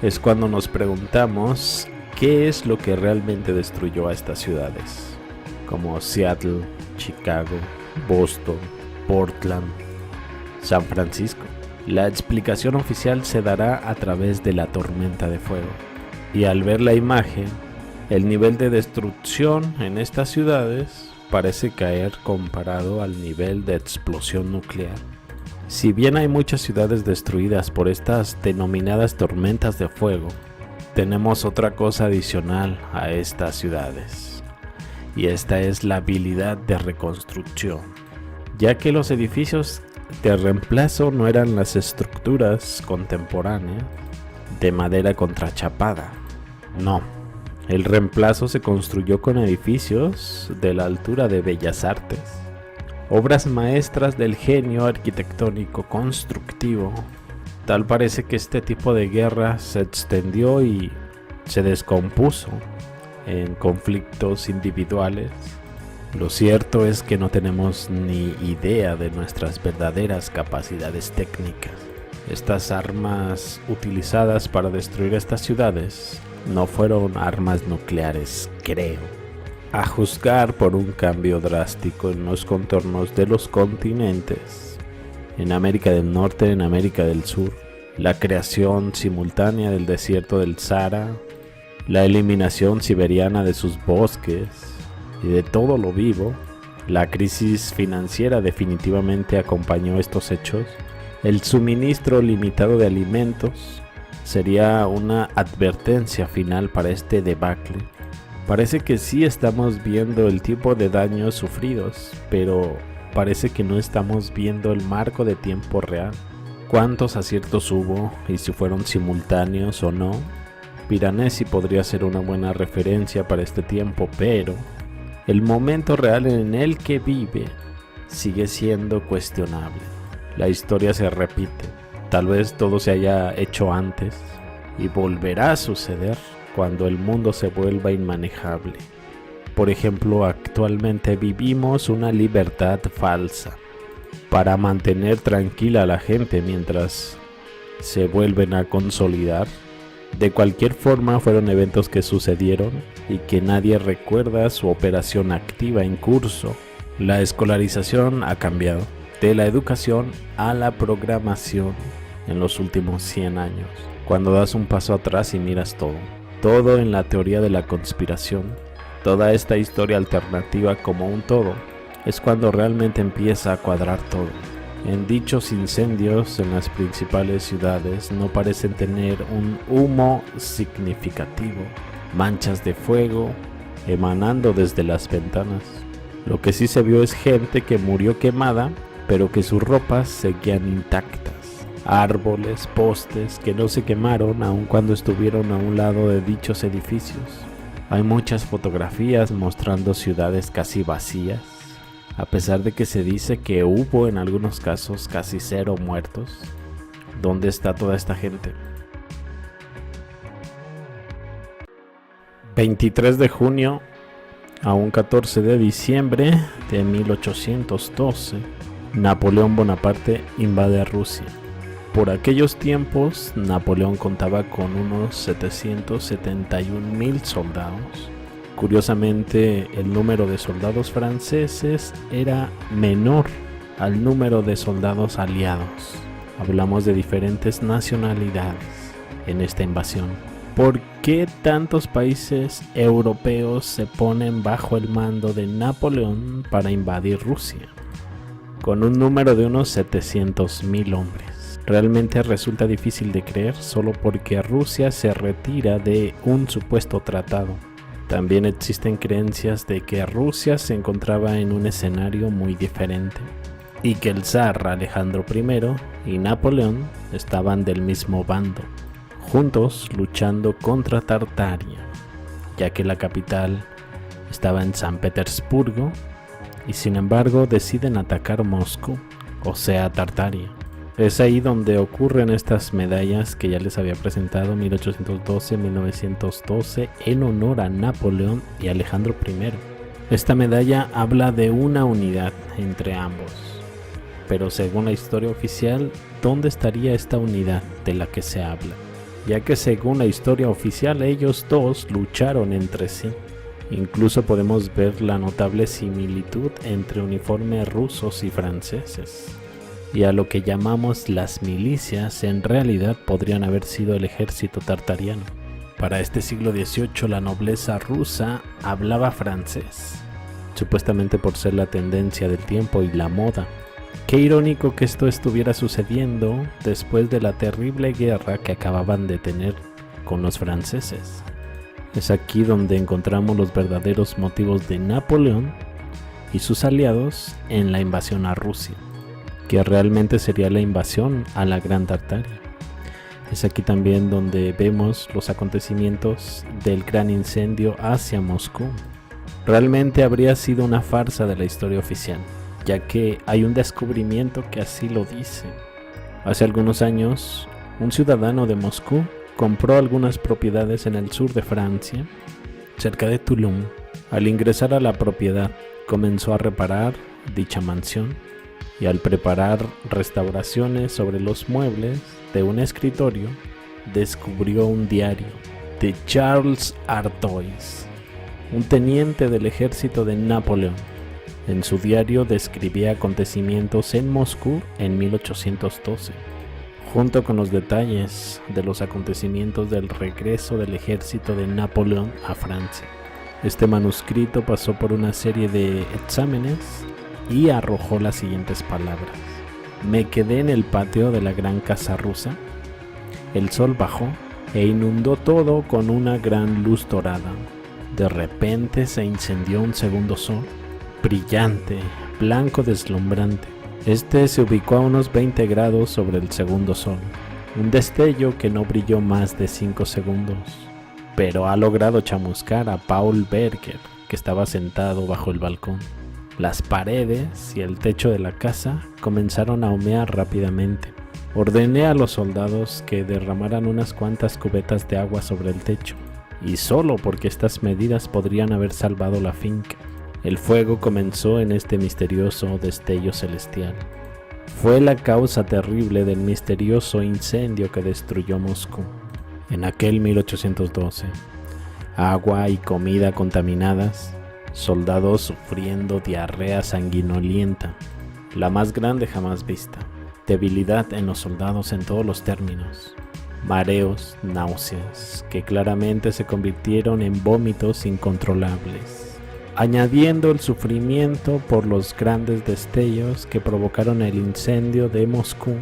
es cuando nos preguntamos qué es lo que realmente destruyó a estas ciudades, como Seattle, Chicago, Boston, Portland, San Francisco. La explicación oficial se dará a través de la tormenta de fuego. Y al ver la imagen, el nivel de destrucción en estas ciudades parece caer comparado al nivel de explosión nuclear. Si bien hay muchas ciudades destruidas por estas denominadas tormentas de fuego, tenemos otra cosa adicional a estas ciudades, y esta es la habilidad de reconstrucción, ya que los edificios De reemplazo no eran las estructuras contemporáneas de madera contrachapada, no. El reemplazo se construyó con edificios de la altura de Bellas Artes, obras maestras del genio arquitectónico constructivo. Tal parece que este tipo de guerra se extendió y se descompuso en conflictos individuales. Lo cierto es que no tenemos ni idea de nuestras verdaderas capacidades técnicas. Estas armas utilizadas para destruir estas ciudades no fueron armas nucleares, creo. A juzgar por un cambio drástico en los contornos de los continentes, en América del Norte, en América del Sur, la creación simultánea del desierto del Sahara, la eliminación siberiana de sus bosques y de todo lo vivo, la crisis financiera definitivamente acompañó estos hechos. El suministro limitado de alimentos sería una advertencia final para este debacle. Parece que sí estamos viendo el tipo de daños sufridos, pero parece que no estamos viendo el marco de tiempo real. ¿Cuántos aciertos hubo y si fueron simultáneos o no? Piranesi podría ser una buena referencia para este tiempo, pero el momento real en el que vive sigue siendo cuestionable. La historia se repite, tal vez todo se haya hecho antes y volverá a suceder cuando el mundo se vuelva inmanejable. Por ejemplo, actualmente vivimos una libertad falsa para mantener tranquila a la gente mientras se vuelven a consolidar. De cualquier forma, fueron eventos que sucedieron y que nadie recuerda su operación activa en curso. La escolarización ha cambiado de la educación a la programación en los últimos 100 años. Cuando das un paso atrás y miras todo en la teoría de la conspiración, toda esta historia alternativa como un todo, es cuando realmente empieza a cuadrar todo. En dichos incendios en las principales ciudades no parecen tener un humo significativo, manchas de fuego emanando desde las ventanas. Lo que sí se vio es gente que murió quemada, pero que sus ropas seguían intactas. Árboles, postes que no se quemaron aun cuando estuvieron a un lado de dichos edificios. Hay muchas fotografías mostrando ciudades casi vacías, a pesar de que se dice que hubo en algunos casos casi 0 muertos. ¿Dónde está toda esta gente? 23 de junio a un 14 de diciembre de 1812, Napoleón Bonaparte invade Rusia. Por aquellos tiempos, Napoleón contaba con unos 771,000 soldados. Curiosamente, el número de soldados franceses era menor al número de soldados aliados. Hablamos de diferentes nacionalidades en esta invasión. ¿Por qué tantos países europeos se ponen bajo el mando de Napoleón para invadir Rusia? Con un número de unos 700,000 hombres. Realmente resulta difícil de creer solo porque Rusia se retira de un supuesto tratado. También existen creencias de que Rusia se encontraba en un escenario muy diferente y que el zar Alejandro I y Napoleón estaban del mismo bando, juntos luchando contra Tartaria, ya que la capital estaba en San Petersburgo y sin embargo deciden atacar Moscú, o sea Tartaria. Es ahí donde ocurren estas medallas que ya les había presentado, 1812-1912, en honor a Napoleón y Alejandro I. Esta medalla habla de una unidad entre ambos, pero según la historia oficial, ¿dónde estaría esta unidad de la que se habla? Ya que según la historia oficial, ellos dos lucharon entre sí. Incluso podemos ver la notable similitud entre uniformes rusos y franceses. Y a lo que llamamos las milicias en realidad podrían haber sido el ejército tartariano. Para este siglo XVIII la nobleza rusa hablaba francés, supuestamente por ser la tendencia del tiempo y la moda. Qué irónico que esto estuviera sucediendo después de la terrible guerra que acababan de tener con los franceses. Es aquí donde encontramos los verdaderos motivos de Napoleón y sus aliados en la invasión a Rusia. que realmente sería la invasión a la Gran Tartaria. Es aquí también donde vemos los acontecimientos del gran incendio hacia Moscú. Realmente habría sido una farsa de la historia oficial, ya que hay un descubrimiento que así lo dice. Hace algunos años, un ciudadano de Moscú compró algunas propiedades en el sur de Francia, cerca de Toulon. Al ingresar a la propiedad, comenzó a reparar dicha mansión y al preparar restauraciones sobre los muebles de un escritorio, descubrió un diario de Charles Artois, un teniente del ejército de Napoleón. En su diario describía acontecimientos en Moscú en 1812, junto con los detalles de los acontecimientos del regreso del ejército de Napoleón a Francia. Este manuscrito pasó por una serie de exámenes y arrojó las siguientes palabras: me quedé en el patio de la gran casa rusa, el sol bajó e inundó todo con una gran luz dorada. De repente se incendió un segundo sol, brillante, blanco, deslumbrante. Este se ubicó a unos 20 grados sobre el segundo sol, un destello que no brilló más de 5 segundos, pero ha logrado chamuscar a Paul Berger, que estaba sentado bajo el balcón. Las paredes y el techo de la casa comenzaron a humear rápidamente. Ordené a los soldados que derramaran unas cuantas cubetas de agua sobre el techo, y solo porque estas medidas podrían haber salvado la finca. El fuego comenzó en este misterioso destello celestial. Fue la causa terrible del misterioso incendio que destruyó Moscú en aquel 1812. Agua y comida contaminadas, soldados sufriendo diarrea sanguinolienta, la más grande jamás vista, debilidad en los soldados en todos los términos, mareos, náuseas, que claramente se convirtieron en vómitos incontrolables, añadiendo el sufrimiento por los grandes destellos que provocaron el incendio de Moscú.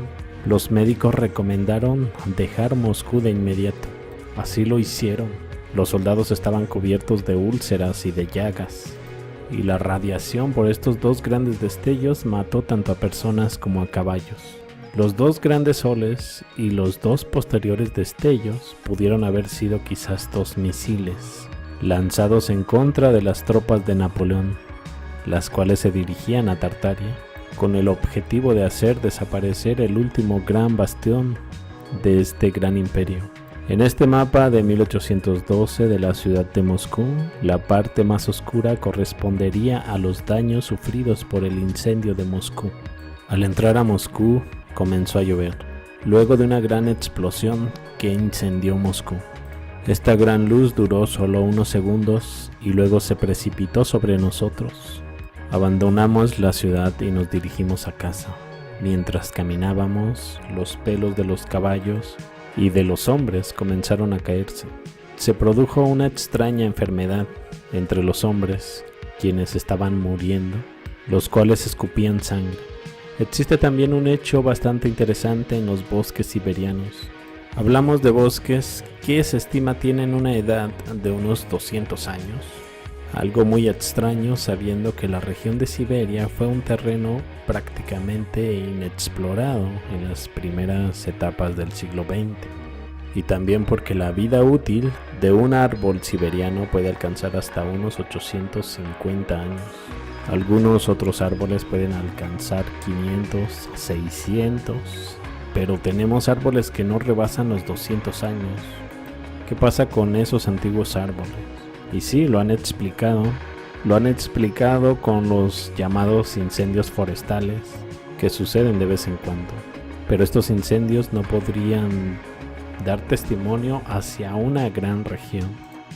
Los médicos recomendaron dejar Moscú de inmediato. Así lo hicieron. Los soldados estaban cubiertos de úlceras y de llagas, y la radiación por estos dos grandes destellos mató tanto a personas como a caballos. Los dos grandes soles y los dos posteriores destellos pudieron haber sido quizás 2 misiles lanzados en contra de las tropas de Napoleón, las cuales se dirigían a Tartaria, con el objetivo de hacer desaparecer el último gran bastión de este gran imperio. En este mapa de 1812 de la ciudad de Moscú, la parte más oscura correspondería a los daños sufridos por el incendio de Moscú. Al entrar a Moscú, comenzó a llover, luego de una gran explosión que incendió Moscú. Esta gran luz duró solo unos segundos y luego se precipitó sobre nosotros. Abandonamos la ciudad y nos dirigimos a casa. Mientras caminábamos, los pelos de los caballos y de los hombres comenzaron a caerse. Se produjo una extraña enfermedad entre los hombres, quienes estaban muriendo, los cuales escupían sangre. Existe también un hecho bastante interesante en los bosques siberianos. Hablamos de bosques que se estima tienen una edad de unos 200 años. Algo muy extraño sabiendo que la región de Siberia fue un terreno prácticamente inexplorado en las primeras etapas del siglo XX. Y también porque la vida útil de un árbol siberiano puede alcanzar hasta unos 850 años. Algunos otros árboles pueden alcanzar 500, 600, pero tenemos árboles que no rebasan los 200 años. ¿Qué pasa con esos antiguos árboles? Y sí, lo han explicado con los llamados incendios forestales que suceden de vez en cuando. Pero estos incendios no podrían dar testimonio hacia una gran región.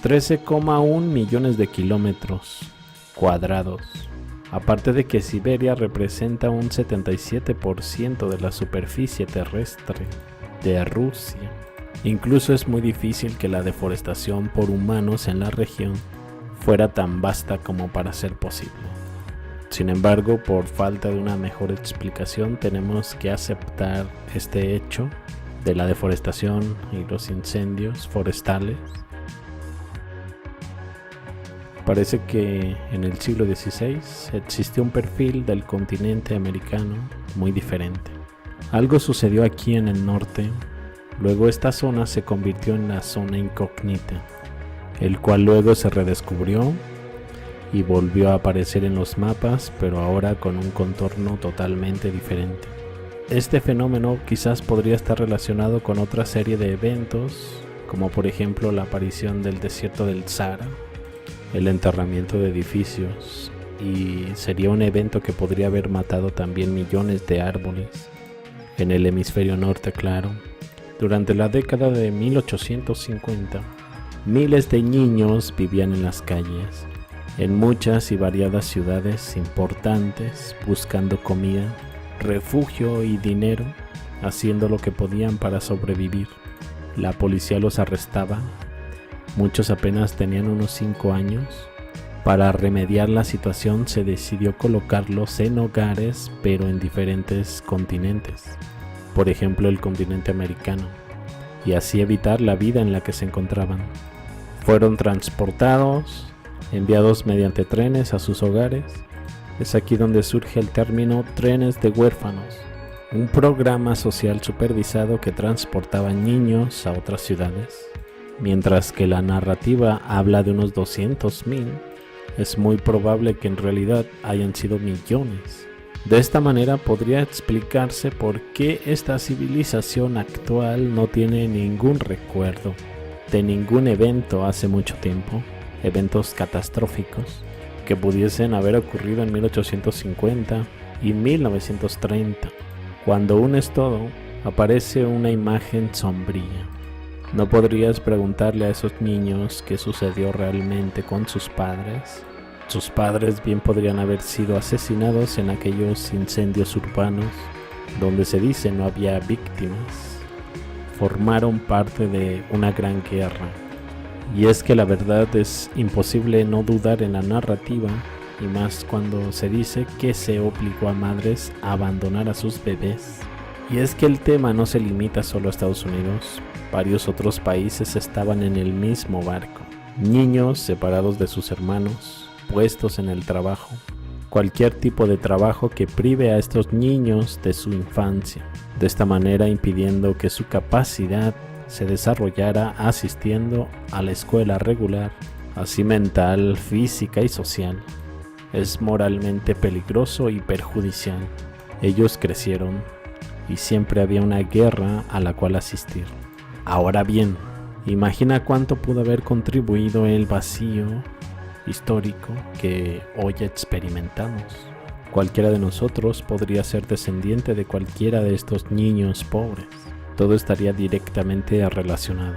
13,1 millones de kilómetros cuadrados. Aparte de que Siberia representa un 77% de la superficie terrestre de Rusia. Incluso es muy difícil que la deforestación por humanos en la región fuera tan vasta como para ser posible. Sin embargo, por falta de una mejor explicación, tenemos que aceptar este hecho de la deforestación y los incendios forestales. Parece que en el siglo XVI existió un perfil del continente americano muy diferente. Algo sucedió aquí en el norte, luego esta zona se convirtió en la zona incógnita, el cual luego se redescubrió y volvió a aparecer en los mapas, pero ahora con un contorno totalmente diferente. Este fenómeno quizás podría estar relacionado con otra serie de eventos, como por ejemplo la aparición del desierto del Sahara, el enterramiento de edificios, y sería un evento que podría haber matado también millones de árboles en el hemisferio norte, claro. Durante la década de 1850, miles de niños vivían en las calles, en muchas y variadas ciudades importantes, buscando comida, refugio y dinero, haciendo lo que podían para sobrevivir. La policía los arrestaba, muchos apenas tenían unos 5 años. Para remediar la situación se decidió colocarlos en hogares, pero en diferentes continentes, por ejemplo el continente americano, y así evitar la vida en la que se encontraban. Fueron transportados, enviados mediante trenes a sus hogares. Es aquí donde surge el término trenes de huérfanos, un programa social supervisado que transportaba niños a otras ciudades. Mientras que la narrativa habla de unos 200,000, es muy probable que en realidad hayan sido millones. De esta manera podría explicarse por qué esta civilización actual no tiene ningún recuerdo de ningún evento hace mucho tiempo, eventos catastróficos que pudiesen haber ocurrido en 1850 y 1930. Cuando unes todo, aparece una imagen sombría. ¿No podrías preguntarle a esos niños qué sucedió realmente con sus padres? Sus padres bien podrían haber sido asesinados en aquellos incendios urbanos donde se dice no había víctimas. Formaron parte de una gran guerra. Y es que la verdad es imposible no dudar en la narrativa, y más cuando se dice que se obligó a madres a abandonar a sus bebés. Y es que el tema no se limita solo a Estados Unidos, varios otros países estaban en el mismo barco. Niños separados de sus hermanos, puestos en el trabajo, cualquier tipo de trabajo que prive a estos niños de su infancia, de esta manera impidiendo que su capacidad se desarrollara asistiendo a la escuela regular, así mental, física y social. Es moralmente peligroso y perjudicial. Ellos crecieron y siempre había una guerra a la cual asistir. Ahora bien, imagina cuánto pudo haber contribuido el vacío histórico que hoy experimentamos. Cualquiera de nosotros podría ser descendiente de cualquiera de estos niños pobres. Todo estaría directamente relacionado.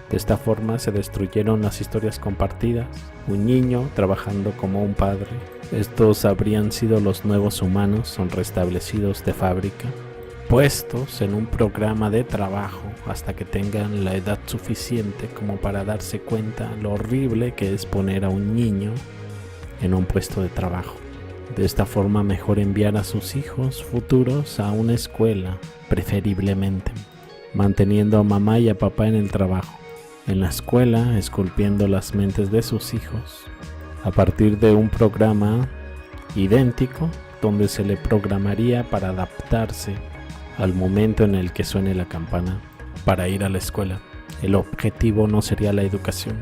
De esta forma se destruyeron las historias compartidas, un niño trabajando como un padre. Estos habrían sido los nuevos humanos, son restablecidos de fábrica, puestos en un programa de trabajo hasta que tengan la edad suficiente como para darse cuenta lo horrible que es poner a un niño en un puesto de trabajo. De esta forma mejor enviar a sus hijos futuros a una escuela, preferiblemente, manteniendo a mamá y a papá en el trabajo, en la escuela esculpiendo las mentes de sus hijos, a partir de un programa idéntico donde se le programaría para adaptarse al momento en el que suene la campana para ir a la escuela. El objetivo no sería la educación,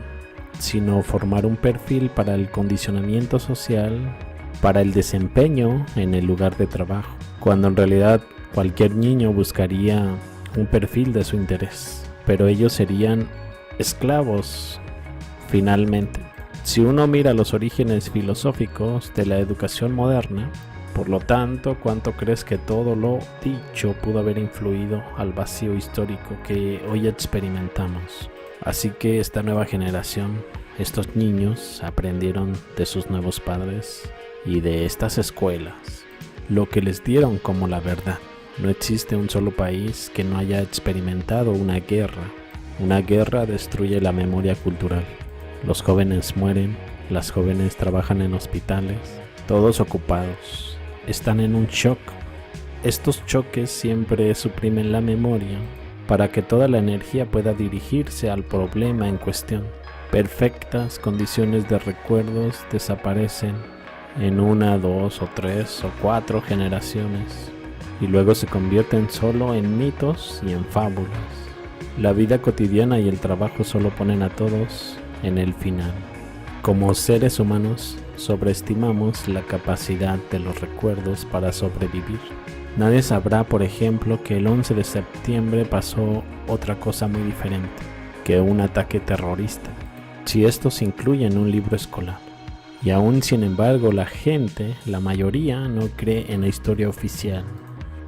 sino formar un perfil para el condicionamiento social, para el desempeño en el lugar de trabajo, cuando en realidad cualquier niño buscaría un perfil de su interés, pero ellos serían esclavos finalmente. Si uno mira los orígenes filosóficos de la educación moderna, por lo tanto, ¿cuánto crees que todo lo dicho pudo haber influido al vacío histórico que hoy experimentamos? Así que esta nueva generación, estos niños, aprendieron de sus nuevos padres y de estas escuelas lo que les dieron como la verdad. No existe un solo país que no haya experimentado una guerra. Una guerra destruye la memoria cultural. Los jóvenes mueren, las jóvenes trabajan en hospitales, todos ocupados. Están en un shock. Estos choques siempre suprimen la memoria para que toda la energía pueda dirigirse al problema en cuestión. Perfectas condiciones de recuerdos desaparecen en 1, 2 o 3 o 4 generaciones. y luego se convierten solo en mitos y en fábulas. La vida cotidiana y el trabajo solo ponen a todos en el final. Como seres humanos, sobreestimamos la capacidad de los recuerdos para sobrevivir. Nadie sabrá, por ejemplo, que el 11 de septiembre pasó otra cosa muy diferente, que un ataque terrorista, si esto se incluye en un libro escolar. Y aún sin embargo, la gente, la mayoría, no cree en la historia oficial.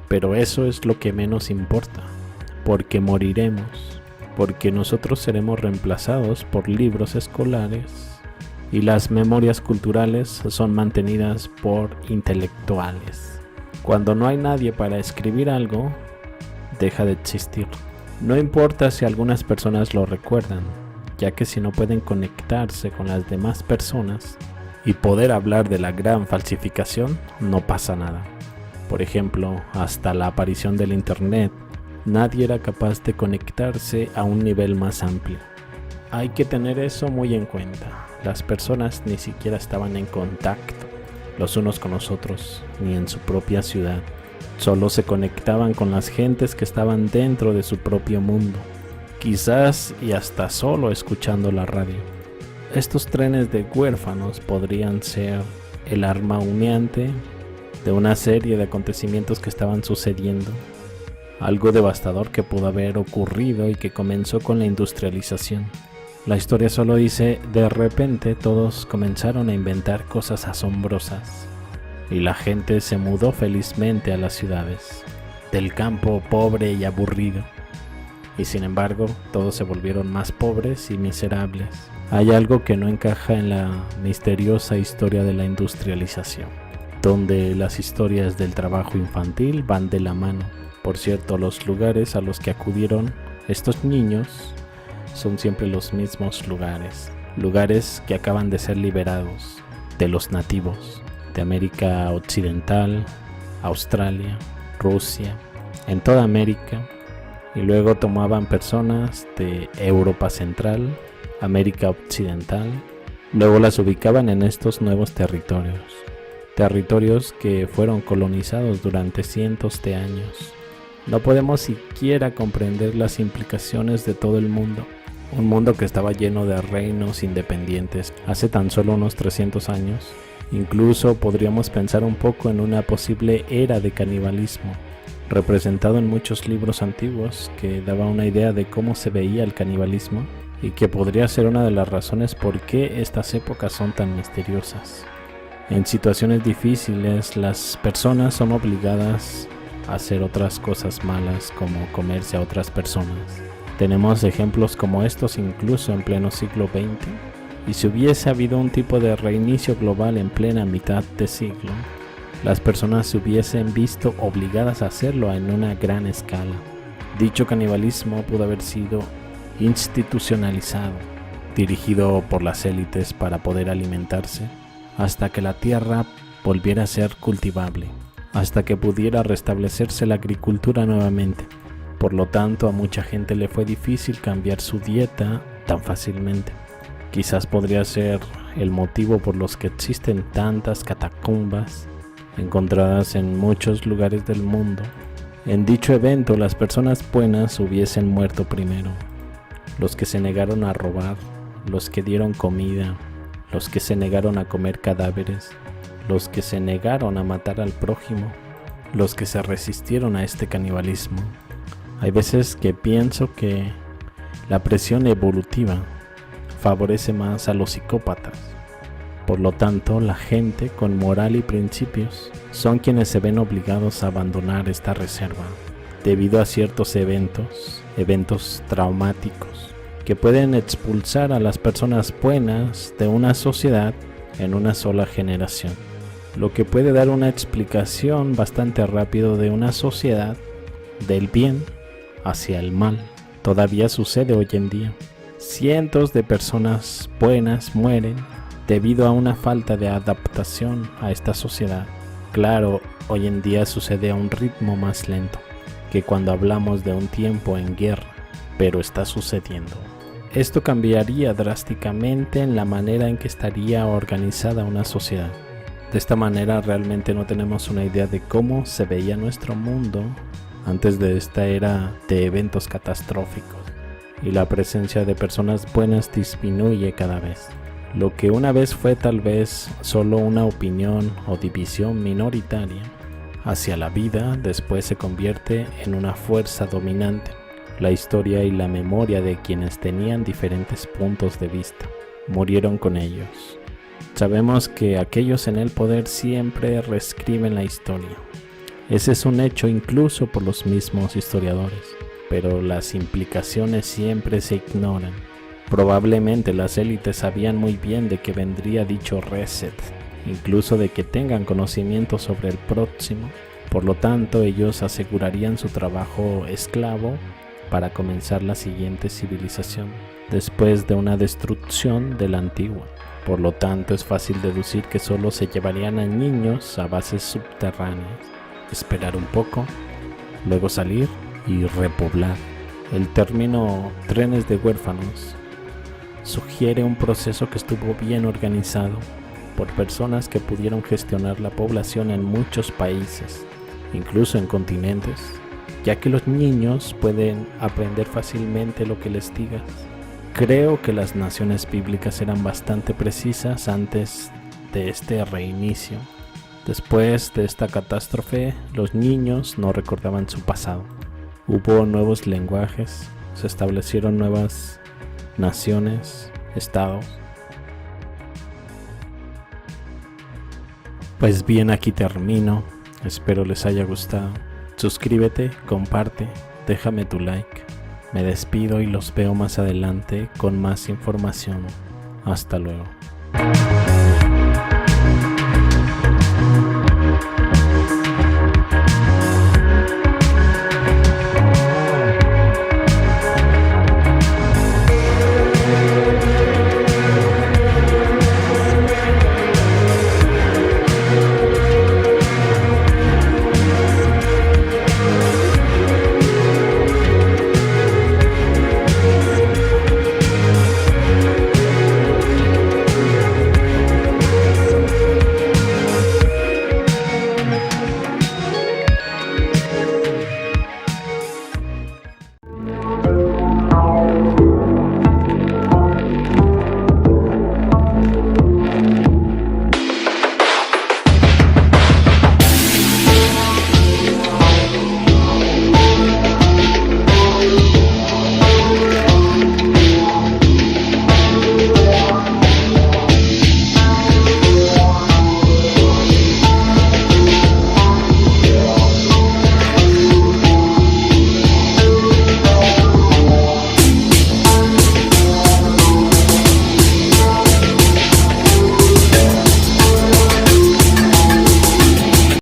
Pero eso es lo que menos importa, porque moriremos, porque nosotros seremos reemplazados por libros escolares y las memorias culturales son mantenidas por intelectuales. Cuando no hay nadie para escribir algo, deja de existir. No importa si algunas personas lo recuerdan, ya que si no pueden conectarse con las demás personas y poder hablar de la gran falsificación, no pasa nada. Por ejemplo, hasta la aparición del internet, nadie era capaz de conectarse a un nivel más amplio. Hay que tener eso muy en cuenta. Las personas ni siquiera estaban en contacto los unos con los otros, ni en su propia ciudad. Solo se conectaban con las gentes que estaban dentro de su propio mundo, quizás y hasta solo escuchando la radio. Estos trenes de huérfanos podrían ser el arma humeante de una serie de acontecimientos que estaban sucediendo. Algo devastador que pudo haber ocurrido y que comenzó con la industrialización. La historia solo dice, de repente todos comenzaron a inventar cosas asombrosas y la gente se mudó felizmente a las ciudades, del campo pobre y aburrido. Y sin embargo, todos se volvieron más pobres y miserables. Hay algo que no encaja en la misteriosa historia de la industrialización, donde las historias del trabajo infantil van de la mano. Por cierto, los lugares a los que acudieron estos niños son siempre los mismos lugares que acaban de ser liberados de los nativos de América Occidental, Australia, Rusia, en toda América, y luego tomaban personas de Europa Central, América Occidental, luego las ubicaban en estos nuevos territorios que fueron colonizados durante cientos de años. No podemos siquiera comprender las implicaciones de todo el mundo. Un mundo que estaba lleno de reinos independientes hace tan solo unos 300 años. Incluso podríamos pensar un poco en una posible era de canibalismo, representado en muchos libros antiguos, que daba una idea de cómo se veía el canibalismo y que podría ser una de las razones por qué estas épocas son tan misteriosas. En situaciones difíciles, las personas son obligadas a hacer otras cosas malas, como comerse a otras personas. Tenemos ejemplos como estos incluso en pleno siglo XX, y si hubiese habido un tipo de reinicio global en plena mitad de siglo, las personas se hubiesen visto obligadas a hacerlo en una gran escala. Dicho canibalismo pudo haber sido institucionalizado, dirigido por las élites para poder alimentarse, hasta que la tierra volviera a ser cultivable, hasta que pudiera restablecerse la agricultura nuevamente. Por lo tanto, a mucha gente le fue difícil cambiar su dieta tan fácilmente. Quizás podría ser el motivo por los que existen tantas catacumbas encontradas en muchos lugares del mundo. En dicho evento, las personas buenas hubiesen muerto primero. Los que se negaron a robar, los que dieron comida, los que se negaron a comer cadáveres, los que se negaron a matar al prójimo, los que se resistieron a este canibalismo. Hay veces que pienso que la presión evolutiva favorece más a los psicópatas. Por lo tanto, la gente con moral y principios son quienes se ven obligados a abandonar esta reserva debido a ciertos eventos traumáticos que pueden expulsar a las personas buenas de una sociedad en una sola generación, lo que puede dar una explicación bastante rápido de una sociedad del bien hacia el mal. Todavía sucede hoy en día. Cientos de personas buenas mueren debido a una falta de adaptación a esta sociedad. Claro, hoy en día sucede a un ritmo más lento que cuando hablamos de un tiempo en guerra, pero está sucediendo. Esto cambiaría drásticamente en la manera en que estaría organizada una sociedad. De esta manera realmente no tenemos una idea de cómo se veía nuestro mundo antes de esta era de eventos catastróficos, y la presencia de personas buenas disminuye cada vez. Lo que una vez fue tal vez solo una opinión o división minoritaria hacia la vida, después se convierte en una fuerza dominante. La historia y la memoria de quienes tenían diferentes puntos de vista murieron con ellos. Sabemos que aquellos en el poder siempre reescriben la historia. Ese es un hecho incluso por los mismos historiadores, pero las implicaciones siempre se ignoran. Probablemente las élites sabían muy bien de que vendría dicho reset, incluso de que tengan conocimiento sobre el próximo. Por lo tanto, ellos asegurarían su trabajo esclavo para comenzar la siguiente civilización, después de una destrucción de la antigua. Por lo tanto, es fácil deducir que solo se llevarían a niños a bases subterráneas, esperar un poco, luego salir y repoblar. El término trenes de huérfanos sugiere un proceso que estuvo bien organizado por personas que pudieron gestionar la población en muchos países, incluso en continentes, ya que los niños pueden aprender fácilmente lo que les digas. Creo que las naciones bíblicas eran bastante precisas antes de este reinicio. Después de esta catástrofe, los niños no recordaban su pasado. Hubo nuevos lenguajes, se establecieron nuevas naciones, estados. Pues bien, aquí termino. Espero les haya gustado. Suscríbete, comparte, déjame tu like. Me despido y los veo más adelante con más información. Hasta luego.